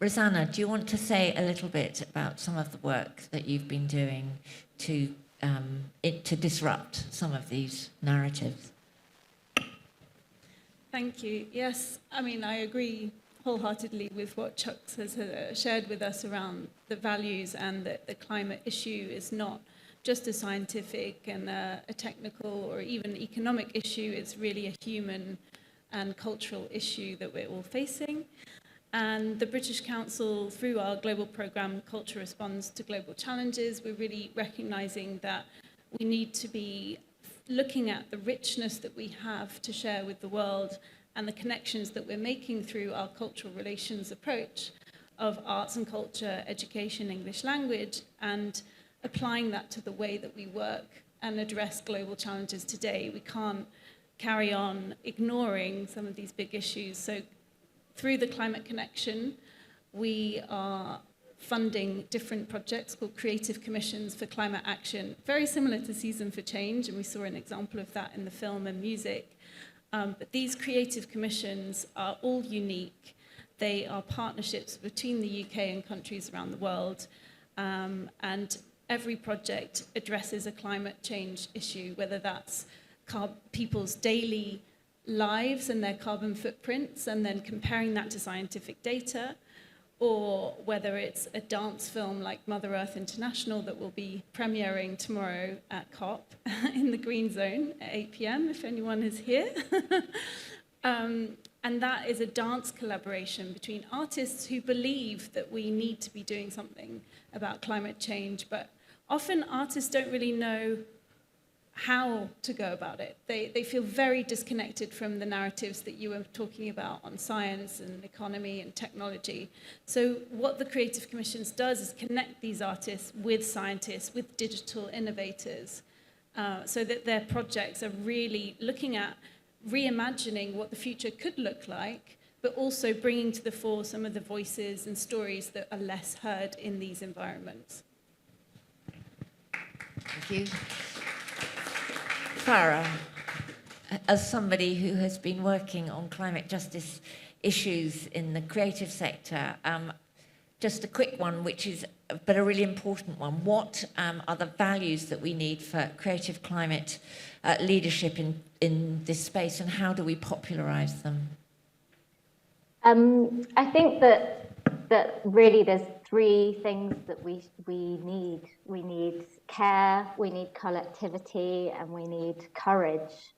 Rosanna, do you want to say a little bit about some of the work that you've been doing to disrupt some of these narratives? Thank you. Yes, I agree wholeheartedly with what Chuck has shared with us around the values, and that the climate issue is not just a scientific and a technical or even economic issue. It's really a human and cultural issue that we're all facing. And the British Council, through our global programme, Culture Responds to Global Challenges, we're really recognising that we need to be looking at the richness that we have to share with the world and the connections that we're making through our cultural relations approach of arts and culture, education, English language, and applying that to the way that we work and address global challenges today. We can't carry on ignoring some of these big issues. So through the Climate Connection, we are funding different projects called Creative Commissions for Climate Action, very similar to Season for Change, and we saw an example of that in the film and music. But these creative commissions are all unique. They are partnerships between the UK and countries around the world, and every project addresses a climate change issue, whether that's people's daily lives and their carbon footprints, and then comparing that to scientific data, or whether it's a dance film like Mother Earth International that will be premiering tomorrow at COP in the Green Zone at 8 p.m, if anyone is here. And that is a dance collaboration between artists who believe that we need to be doing something about climate change, but often artists don't really know how to go about it. They feel very disconnected from the narratives that you were talking about on science and economy and technology. So what the Creative Commissions does is connect these artists with scientists, with digital innovators, so that their projects are really looking at reimagining what the future could look like, but also bringing to the fore some of the voices and stories that are less heard in these environments. Thank you. Farah, as somebody who has been working on climate justice issues in the creative sector, just a quick one, but a really important one. What are the values that we need for creative climate leadership in this space, and how do we popularise them? I think that really there's 3 things that we need. We need care, we need collectivity, and we need courage.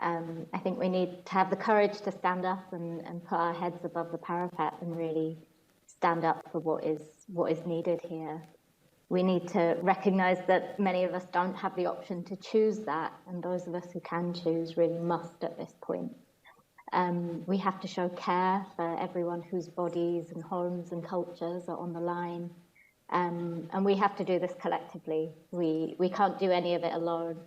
I think we need to have the courage to stand up and put our heads above the parapet and really stand up for what is needed here. We need to recognize that many of us don't have the option to choose that, and those of us who can choose really must at this point. We have to show care for everyone whose bodies and homes and cultures are on the line. And we have to do this collectively. We can't do any of it alone.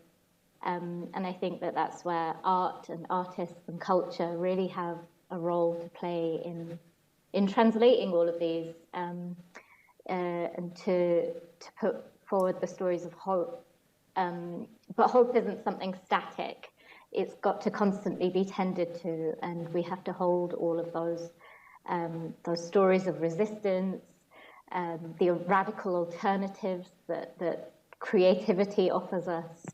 And I think that that's where art and artists and culture really have a role to play in translating all of these and to put forward the stories of hope. But hope isn't something static. It's got to constantly be tended to, and we have to hold all of those stories of resistance, the radical alternatives that creativity offers us,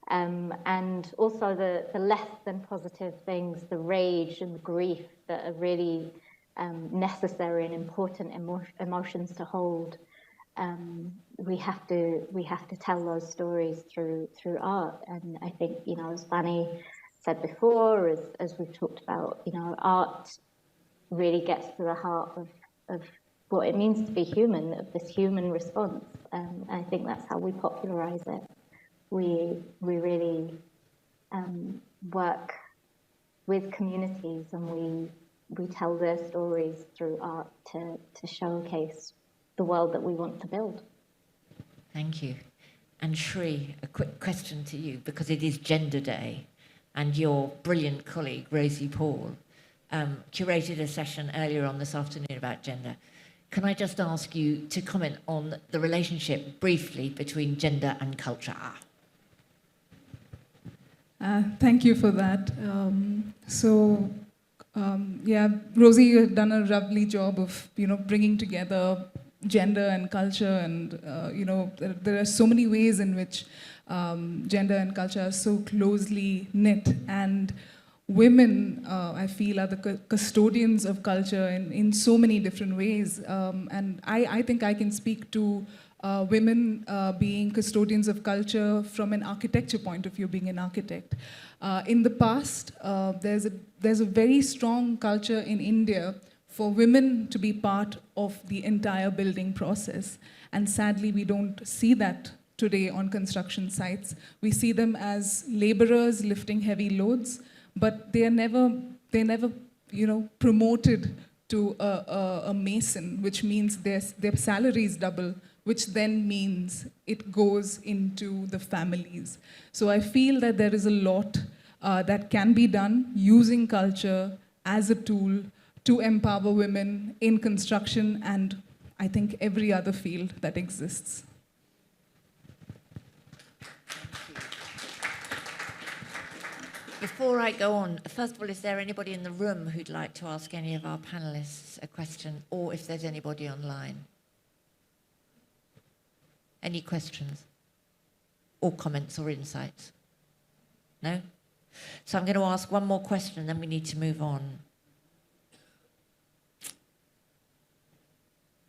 and also the less than positive things, the rage and the grief that are really necessary and important emotions to hold. We have to tell those stories through art, and I think, you know, as Fanny said before, as we've talked about, you know, art really gets to the heart of what it means to be human, of this human response. And I think that's how we popularize it. We really work with communities, and we tell their stories through art to showcase the world that we want to build. Thank you. And Shri, a quick question to you, because it is Gender Day, and your brilliant colleague, Rosie Paul, curated a session earlier on this afternoon about gender. Can I just ask you to comment on the relationship, briefly, between gender and culture? Thank you for that. Rosie, you have done a lovely job of, you know, bringing together gender and culture, and there are so many ways in which gender and culture are so closely knit, and women, I feel, are the custodians of culture in so many different ways, and I think I can speak to women being custodians of culture from an architecture point of view, being an architect. In the past, there's a very strong culture in India for women to be part of the entire building process. And sadly, we don't see that today on construction sites. We see them as laborers lifting heavy loads, but they're never promoted to a mason, which means their salaries double, which then means it goes into the families. So I feel that there is a lot that can be done using culture as a tool to empower women in construction and I think every other field that exists. Before I go on, first of all, is there anybody in the room who'd like to ask any of our panelists a question, or if there's anybody online? Any questions or comments or insights? No? So I'm going to ask one more question, and then we need to move on.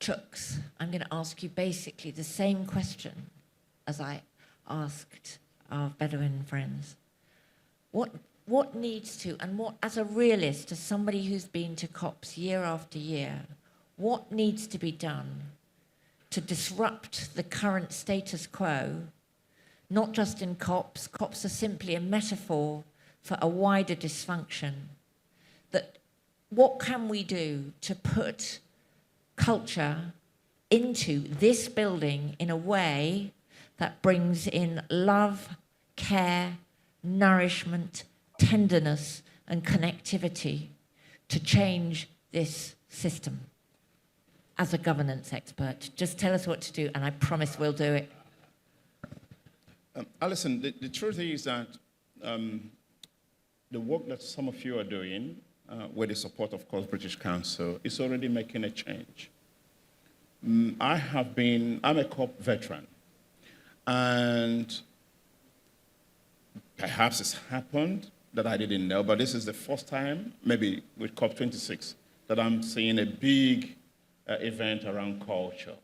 Chooks, I'm going to ask you basically the same question as I asked our Bedouin friends. What needs to, and what, as a realist, as somebody who's been to COPs year after year, what needs to be done to disrupt the current status quo, not just in COPs? COPs are simply a metaphor for a wider dysfunction. That what can we do to put culture into this building in a way that brings in love, care, nourishment, tenderness, and connectivity to change this system? As a governance expert, just tell us what to do, and I promise we'll do it. Alison, the truth is that the work that some of you are doing, with the support, of course, British Council, is already making a change. I'm a COP veteran, and perhaps it's happened that I didn't know, but this is the first time, maybe with COP26, that I'm seeing a big event around culture.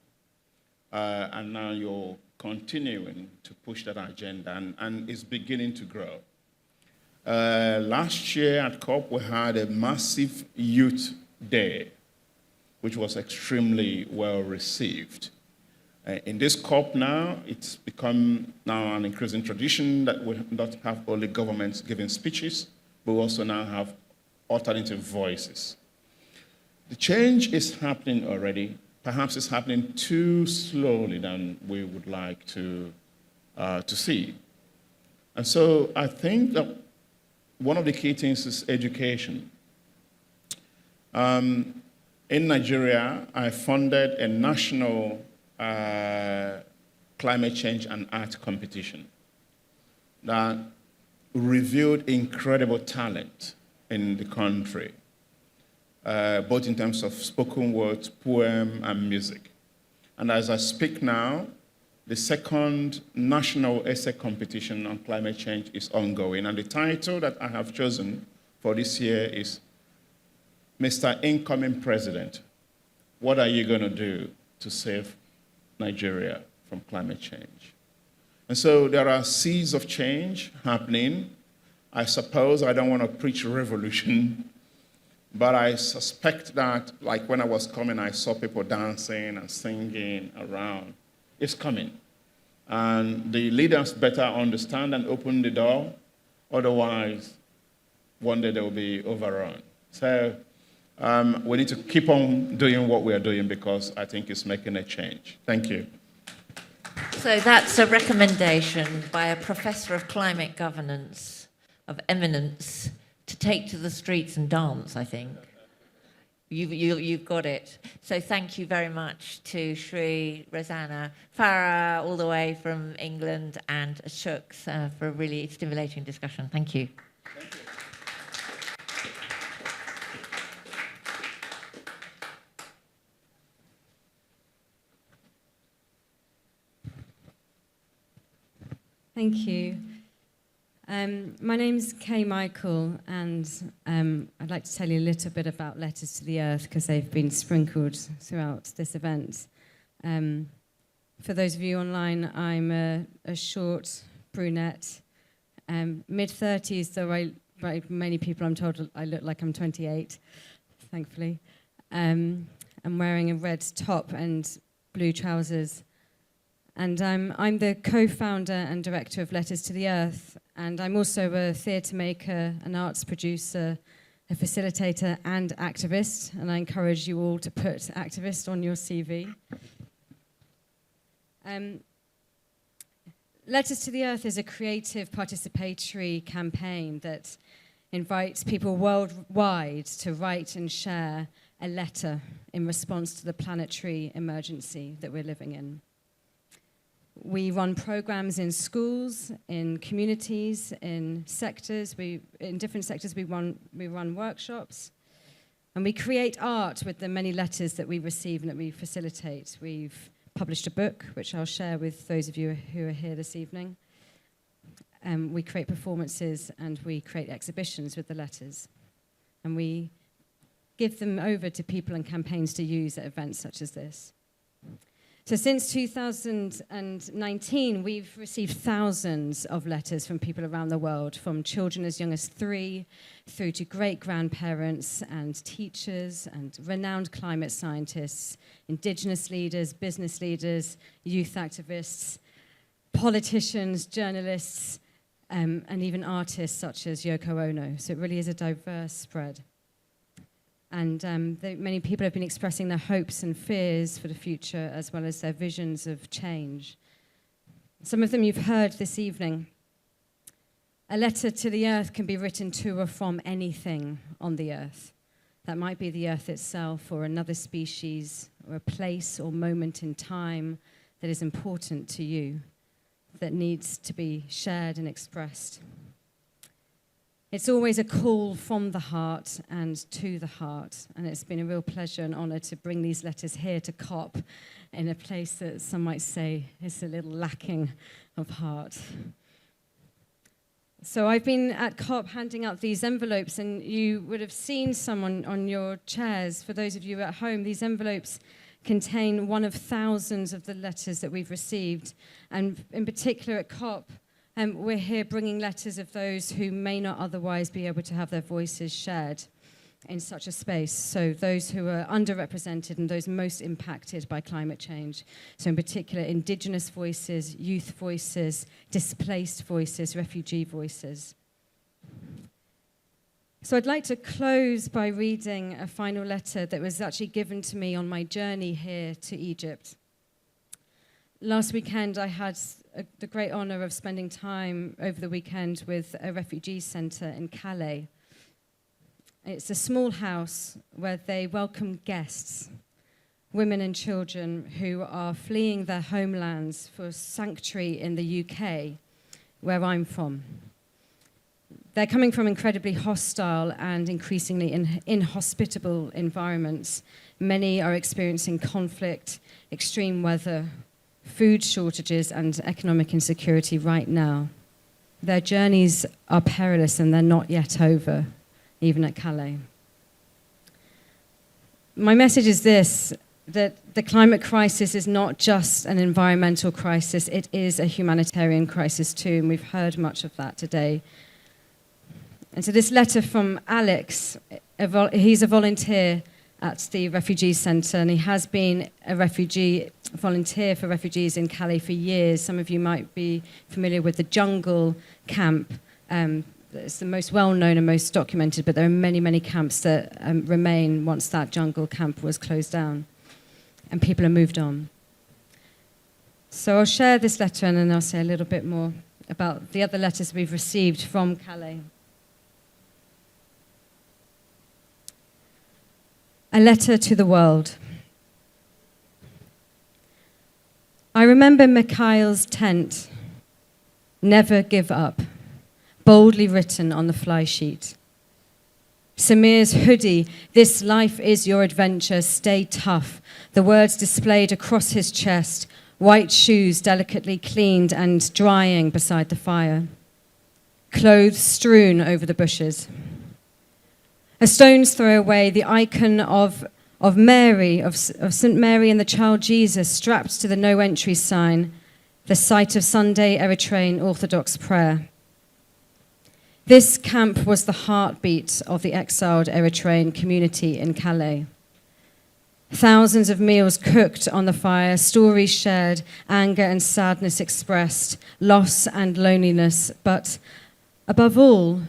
And now you're continuing to push that agenda, and it's beginning to grow. Last year at COP, we had a massive youth day, which was extremely well received. In this COP now, it's become now an increasing tradition that we not have only governments giving speeches, but we also now have alternative voices. The change is happening already. Perhaps it's happening too slowly than we would like to see. And so I think that one of the key things is education. In Nigeria, I funded a national climate change and art competition that revealed incredible talent in the country, both in terms of spoken words, poem, and music. And as I speak now, the second national essay competition on climate change is ongoing. And the title that I have chosen for this year is Mr. Incoming President, what are you going to do to save Nigeria from climate change? And so there are seeds of change happening. I suppose I don't want to preach revolution, but I suspect that, like when I was coming, I saw people dancing and singing around. It's coming. And the leaders better understand and open the door, otherwise, one day they will be overrun. So we need to keep on doing what we are doing because I think it's making a change. Thank you. So that's a recommendation by a professor of climate governance of eminence to take to the streets and dance, I think. You've got it. So thank you very much to Shri, Rosanna, Farah, all the way from England, and Ashok for a really stimulating discussion. Thank you. Thank you. Thank you. My name's Kay Michael, and I'd like to tell you a little bit about Letters to the Earth because they've been sprinkled throughout this event. For those of you online, I'm a short brunette, mid-30s, though by many people I'm told I look like I'm 28, thankfully. I'm wearing a red top and blue trousers. And I'm the co-founder and director of Letters to the Earth, and I'm also a theatre maker, an arts producer, a facilitator and activist, and I encourage you all to put activist on your CV. Letters to the Earth is a creative participatory campaign that invites people worldwide to write and share a letter in response to the planetary emergency that we're living in. We run programs in schools, in communities, in sectors. In different sectors, we run workshops. And we create art with the many letters that we receive and that we facilitate. We've published a book, which I'll share with those of you who are here this evening. We create performances and we create exhibitions with the letters. And we give them over to people and campaigns to use at events such as this. So since 2019, we've received thousands of letters from people around the world, from children as young as 3 through to great-grandparents and teachers and renowned climate scientists, indigenous leaders, business leaders, youth activists, politicians, journalists, and even artists such as Yoko Ono. So it really is a diverse spread. And many people have been expressing their hopes and fears for the future, as well as their visions of change. Some of them you've heard this evening. A letter to the earth can be written to or from anything on the earth. That might be the earth itself, or another species, or a place or moment in time that is important to you, that needs to be shared and expressed. It's always a call from the heart and to the heart, and it's been a real pleasure and honor to bring these letters here to COP in a place that some might say is a little lacking of heart. So I've been at COP handing out these envelopes, and you would have seen someone on your chairs. For those of you at home, these envelopes contain one of thousands of the letters that we've received, and in particular at COP, We're here bringing letters of those who may not otherwise be able to have their voices shared in such a space. So those who are underrepresented and those most impacted by climate change. So in particular, Indigenous voices, youth voices, displaced voices, refugee voices. So I'd like to close by reading a final letter that was actually given to me on my journey here to Egypt. Last weekend, I had the great honor of spending time over the weekend with a refugee center in Calais. It's a small house where they welcome guests, women and children who are fleeing their homelands for sanctuary in the UK, where I'm from. They're coming from incredibly hostile and increasingly inhospitable environments. Many are experiencing conflict, extreme weather, food shortages, and economic insecurity right now. Their journeys are perilous and they're not yet over, even at Calais. My message is this, that the climate crisis is not just an environmental crisis, it is a humanitarian crisis too, and we've heard much of that today. And so this letter from Alex, he's a volunteer at the Refugee Centre, and he has been a volunteer for refugees in Calais for years. Some of you might be familiar with the Jungle Camp. It's the most well-known and most documented, but there are many, many camps that remain once that Jungle Camp was closed down, and people have moved on. So I'll share this letter, and then I'll say a little bit more about the other letters we've received from Calais. A letter to the world. I remember Mikhail's tent, never give up, boldly written on the fly sheet. Samir's hoodie, this life is your adventure, stay tough, the words displayed across his chest, white shoes delicately cleaned and drying beside the fire, clothes strewn over the bushes. A stone's throw away, the icon of Mary, of St. Mary and the child Jesus, strapped to the no entry sign, the site of Sunday Eritrean Orthodox prayer. This camp was the heartbeat of the exiled Eritrean community in Calais. Thousands of meals cooked on the fire, stories shared, anger and sadness expressed, loss and loneliness, but above all,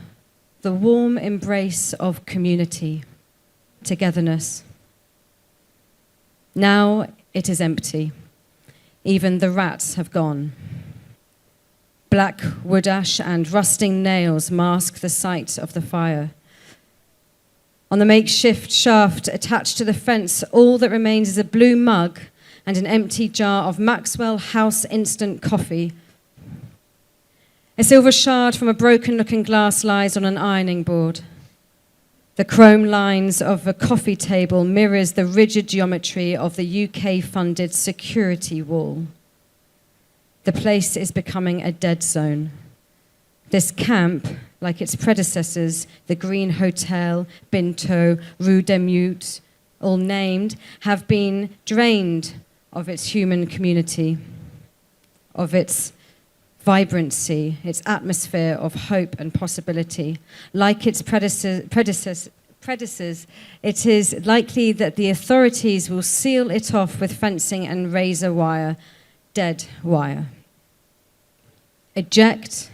the warm embrace of community, togetherness. Now it is empty. Even the rats have gone. Black wood ash and rusting nails mask the site of the fire. On the makeshift shaft attached to the fence, all that remains is a blue mug and an empty jar of Maxwell House instant coffee. A silver shard from a broken-looking glass lies on an ironing board. The chrome lines of a coffee table mirrors the rigid geometry of the UK-funded security wall. The place is becoming a dead zone. This camp, like its predecessors, the Green Hotel, Binto, Rue des Mutes, all named, have been drained of its human community, of its vibrancy, its atmosphere of hope and possibility. Like its predecessors, it is likely that the authorities will seal it off with fencing and razor wire, dead wire. Eject,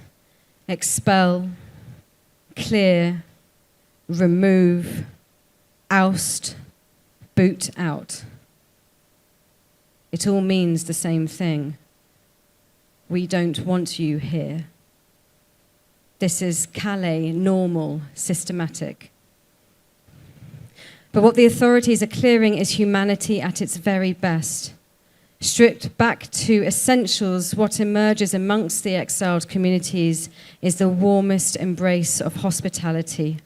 expel, clear, remove, oust, boot out. It all means the same thing. We don't want you here. This is Calais, normal, systematic. But what the authorities are clearing is humanity at its very best. Stripped back to essentials, what emerges amongst the exiled communities is the warmest embrace of hospitality,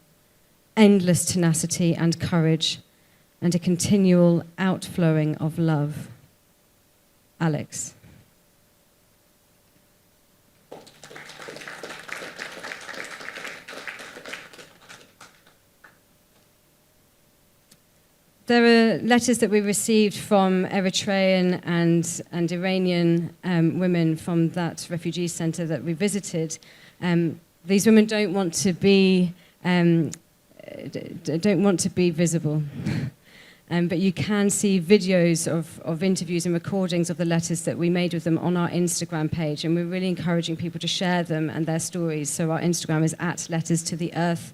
endless tenacity and courage, and a continual outflowing of love. Alex. there are letters that we received from Eritrean and Iranian women from that refugee center that we visited. These women don't want to be visible. But you can see videos of interviews and recordings of the letters that we made with them on our Instagram page, and we're really encouraging people to share them and their stories. So our Instagram is @letterstotheearth_.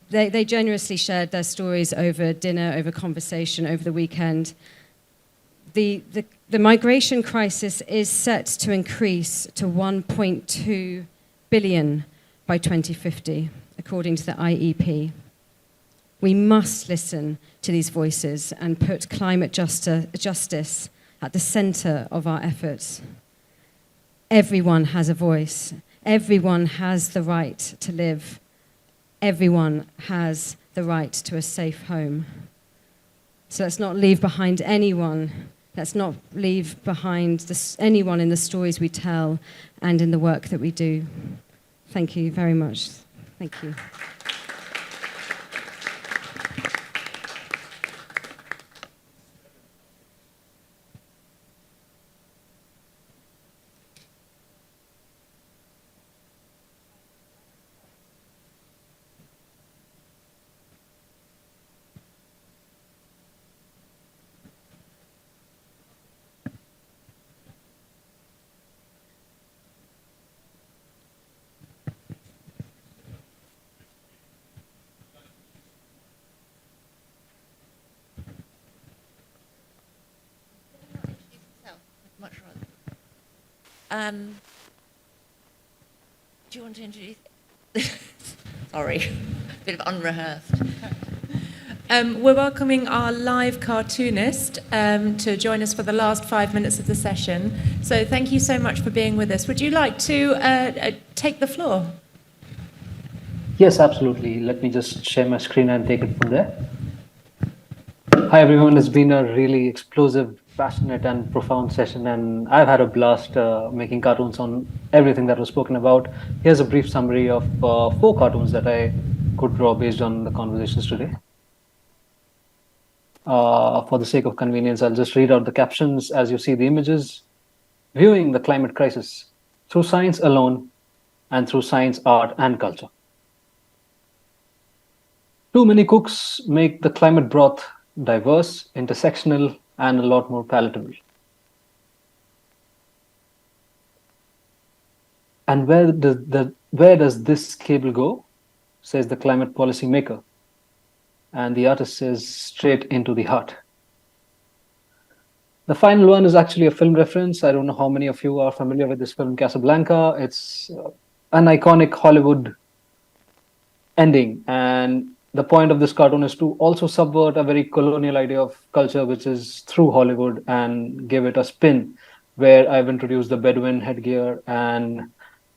They generously shared their stories over dinner, over conversation, over the weekend. The migration crisis is set to increase to 1.2 billion by 2050, according to the IEP. We must listen to these voices and put climate justice at the center of our efforts. Everyone has a voice. Everyone has the right to live. Everyone has the right to a safe home. So let's not leave behind anyone. Let's not leave behind anyone in the stories we tell and in the work that we do. Thank you very much. Thank you. Much rather. Do you want to introduce? Sorry, bit of unrehearsed. We're welcoming our live cartoonist to join us for the last 5 minutes of the session. So thank you so much for being with us. Would you like to take the floor? Yes, absolutely. Let me just share my screen and take it from there. Hi, everyone. It's been a really explosive, passionate, and profound session, and I've had a blast making cartoons on everything that was spoken about. Here's a brief summary of 4 cartoons that I could draw based on the conversations today. For the sake of convenience, I'll just read out the captions as you see the images. Viewing the climate crisis through science alone and through science, art, and culture. Too many cooks make the climate broth diverse, intersectional, and a lot more palatable. And where does this cable go? Says the climate policy maker. And the artist says, straight into the heart. The final one is actually a film reference. I don't know how many of you are familiar with this film, Casablanca. It's an iconic Hollywood ending. And the point of this cartoon is to also subvert a very colonial idea of culture, which is through Hollywood, and give it a spin, where I've introduced the Bedouin headgear, and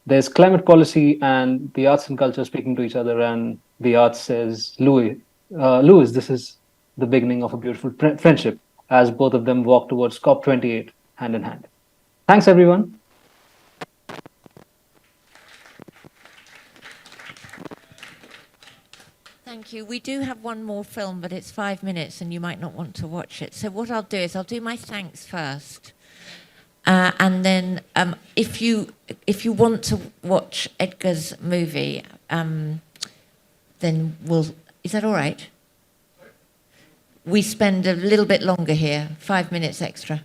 there's climate policy and the arts and culture speaking to each other. And the art says, Louis, this is the beginning of a beautiful friendship, as both of them walk towards COP28 hand in hand. Thanks, everyone. Thank you. We do have one more film, but it's 5 minutes and you might not want to watch it. So what I'll do is I'll do my thanks first. And then if you want to watch Edgar's movie, then is that all right? We spend a little bit longer here, 5 minutes extra.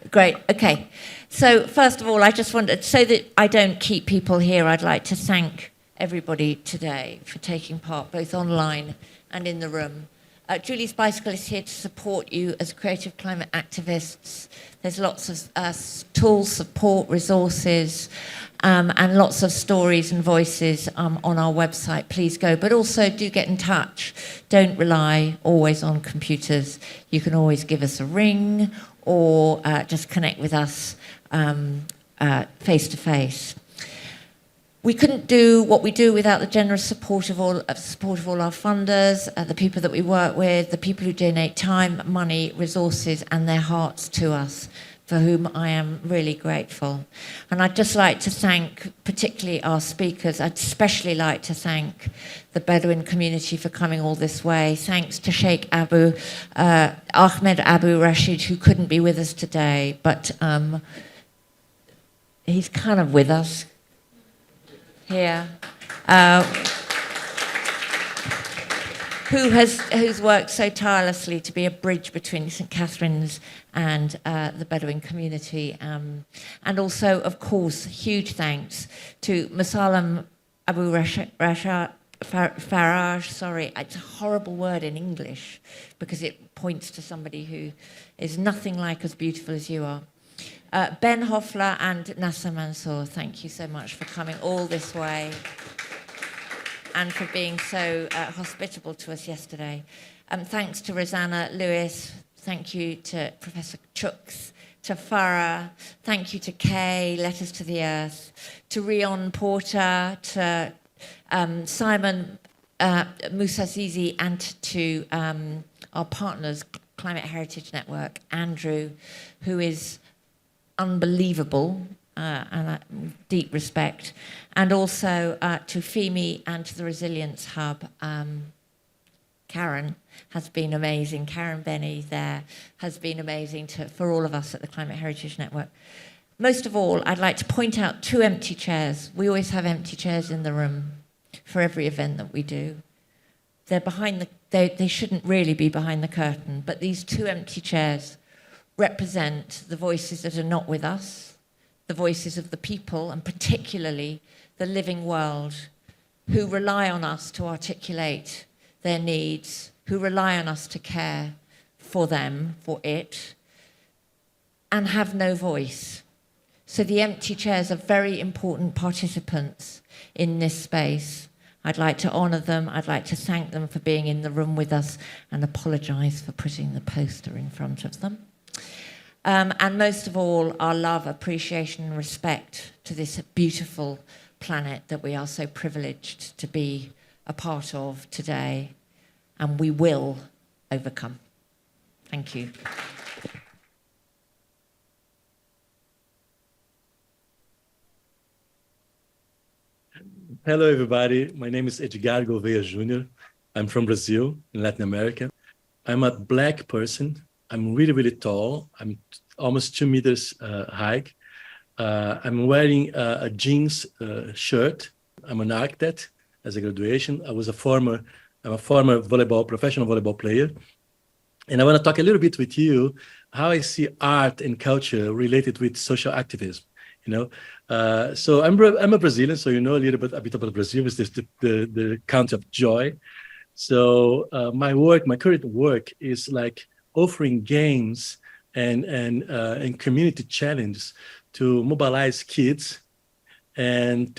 Great, okay. So first of all, I just wanted, so that I don't keep people here, I'd like to thank everybody today for taking part, both online and in the room. Julie's Bicycle is here to support you as creative climate activists. There's lots of tools, support, resources, and lots of stories and voices on our website. Please go, but also do get in touch. Don't rely always on computers. You can always give us a ring or just connect with us face to face. We couldn't do what we do without the generous support of all our funders, the people that we work with, the people who donate time, money, resources, and their hearts to us. for whom I am really grateful. And I'd just like to thank particularly our speakers. I'd especially like to thank the Bedouin community for coming all this way. Thanks to Sheikh Ahmed Abu Rashid, who couldn't be with us today, but he's kind of with us here. Who's worked so tirelessly to be a bridge between St. Catherine's and the Bedouin community. And also, of course, huge thanks to Musallam Abu Faraj, sorry, it's a horrible word in English because it points to somebody who is nothing like as beautiful as you are. Ben Hoffler and Nasser Mansour, thank you so much for coming all this way and for being so hospitable to us yesterday. Thanks to Rosanna Lewis, thank you to Professor Chooks, to Farah, thank you to Kay, Letters to the Earth, to Rion Porter, to Simon Musazizi, and to our partners, Climate Heritage Network, Andrew, who is unbelievable, and deep respect, and also to FEMI and to the Resilience Hub. Karen has been amazing. Karen Benny there has been amazing for all of us at the Climate Heritage Network. Most of all, I'd like to point out 2 empty chairs. We always have empty chairs in the room for every event that we do. They're behind they shouldn't really be behind the curtain, but these 2 empty chairs represent the voices that are not with us, the voices of the people, and particularly the living world, who rely on us to articulate their needs, who rely on us to care for them, for it, and have no voice. So the empty chairs are very important participants in this space. I'd like to honour them. I'd like to thank them for being in the room with us and apologise for putting the poster in front of them. And most of all, our love, appreciation, and respect to this beautiful planet that we are so privileged to be a part of today. And we will overcome. Thank you. Hello, everybody. My name is Edgar Gouveia Jr. I'm from Brazil, in Latin America. I'm a Black person. I'm really, really tall. I'm almost 2 meters high. I'm wearing a jeans shirt. I'm an architect as a graduation. I'm a former professional volleyball player. And I want to talk a little bit with you how I see art and culture related with social activism. So I'm a Brazilian, so you know a bit about Brazil. Is this the country of joy? So my current work is like offering games and community challenges to mobilize kids and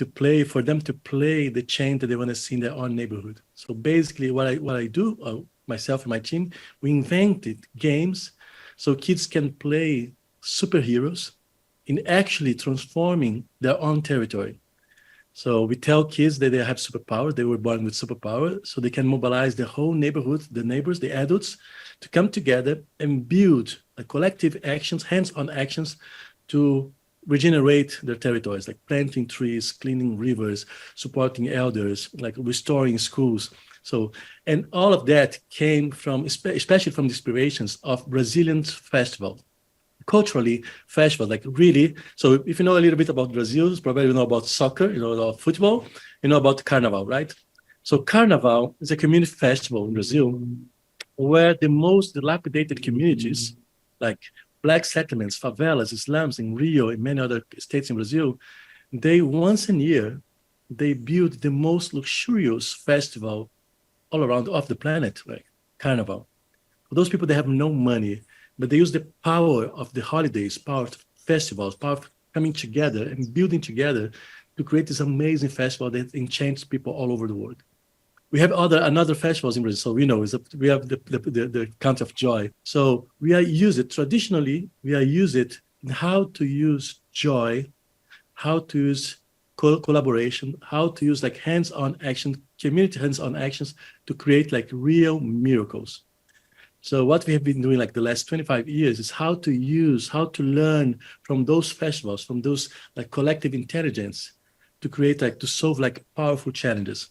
for them to play the change that they want to see in their own neighborhood. So basically what I do, myself and my team, we invented games so kids can play superheroes in actually transforming their own territory. So we tell kids that they have superpower, they were born with superpower, so they can mobilize the whole neighborhood, the neighbors, the adults, to come together and build a collective actions, hands-on actions to regenerate their territories, like planting trees, cleaning rivers, supporting elders, like restoring schools. So, and all of that came from, especially from the inspirations of Brazilian festival. Culturally, festival, like really. So if you know a little bit about Brazil, you probably know about soccer, you know about football, you know about Carnival, right? So Carnival is a community festival in Brazil where the most dilapidated communities, like Black settlements, favelas, slums in Rio and many other states in Brazil, they once a year, they build the most luxurious festival all around of the planet, like Carnival. For those people, they have no money, but they use the power of the holidays, power of festivals, power of coming together and building together to create this amazing festival that enchants people all over the world. We have another festivals in Brazil, so we know we have the Country of Joy. So we are traditionally use it in how to use joy, how to use collaboration, how to use like hands-on action, community hands-on actions to create like real miracles. So what we have been doing like the last 25 years is how to learn from those festivals, from those like collective intelligence to create to solve like powerful challenges.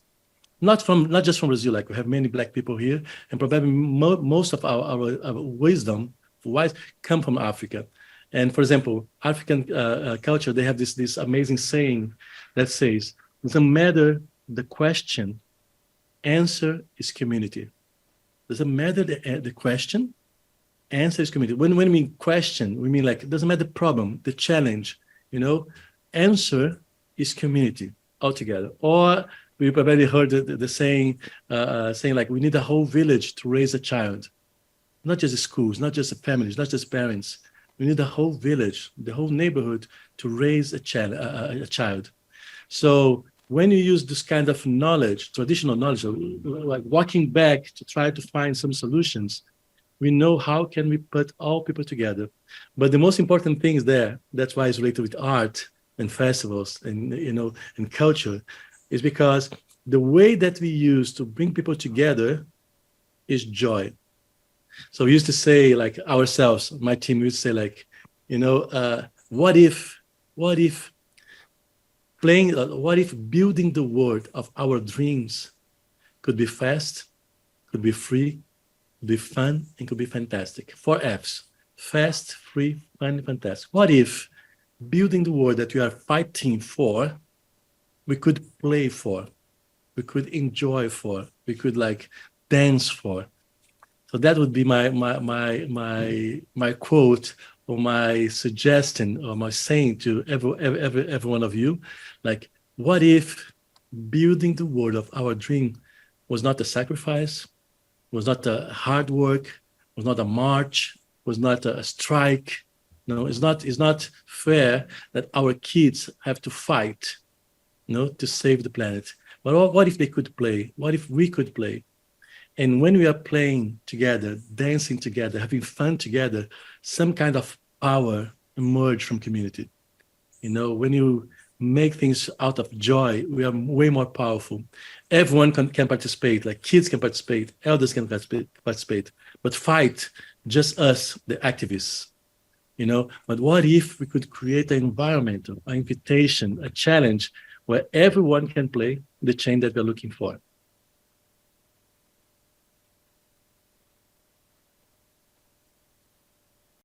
Not just from Brazil, like we have many Black people here, and probably most of our wisdom wise come from Africa. And for example, African culture, they have this amazing saying that says, doesn't matter the question, answer is community. Doesn't matter the question, answer is community. When we mean question, we mean like, it doesn't matter the problem, the challenge, answer is community altogether. Or we've already heard the saying like, we need a whole village to raise a child. Not just the schools, not just the families, not just parents. We need the whole village, the whole neighborhood to raise a child. So when you use this kind of knowledge, traditional knowledge, like walking back to try to find some solutions, we know how can we put all people together. But the most important thing is there, that's why it's related with art and festivals and, and culture, is because the way that we use to bring people together is joy. So we used to say, like ourselves, my team used to say, like, what if building the world of our dreams could be fast, could be free, could be fun, and could be fantastic. 4 Fs: fast, free, fun, and fantastic. What if building the world that we are fighting for, we could play for, we could enjoy for, we could like dance for? So that would be my quote or my suggestion or my saying to every one of you. Like, what if building the world of our dream was not a sacrifice, was not a hard work, was not a march, was not a strike? No, it's not fair that our kids have to fight, to save the planet. But what if they could play? What if we could play? And when we are playing together, dancing together, having fun together, some kind of power emerge from community. When you make things out of joy, we are way more powerful. Everyone can participate, like kids can participate, elders can participate, but fight just us, the activists. But what if we could create an environment, an invitation, a challenge where everyone can play the change that we're looking for?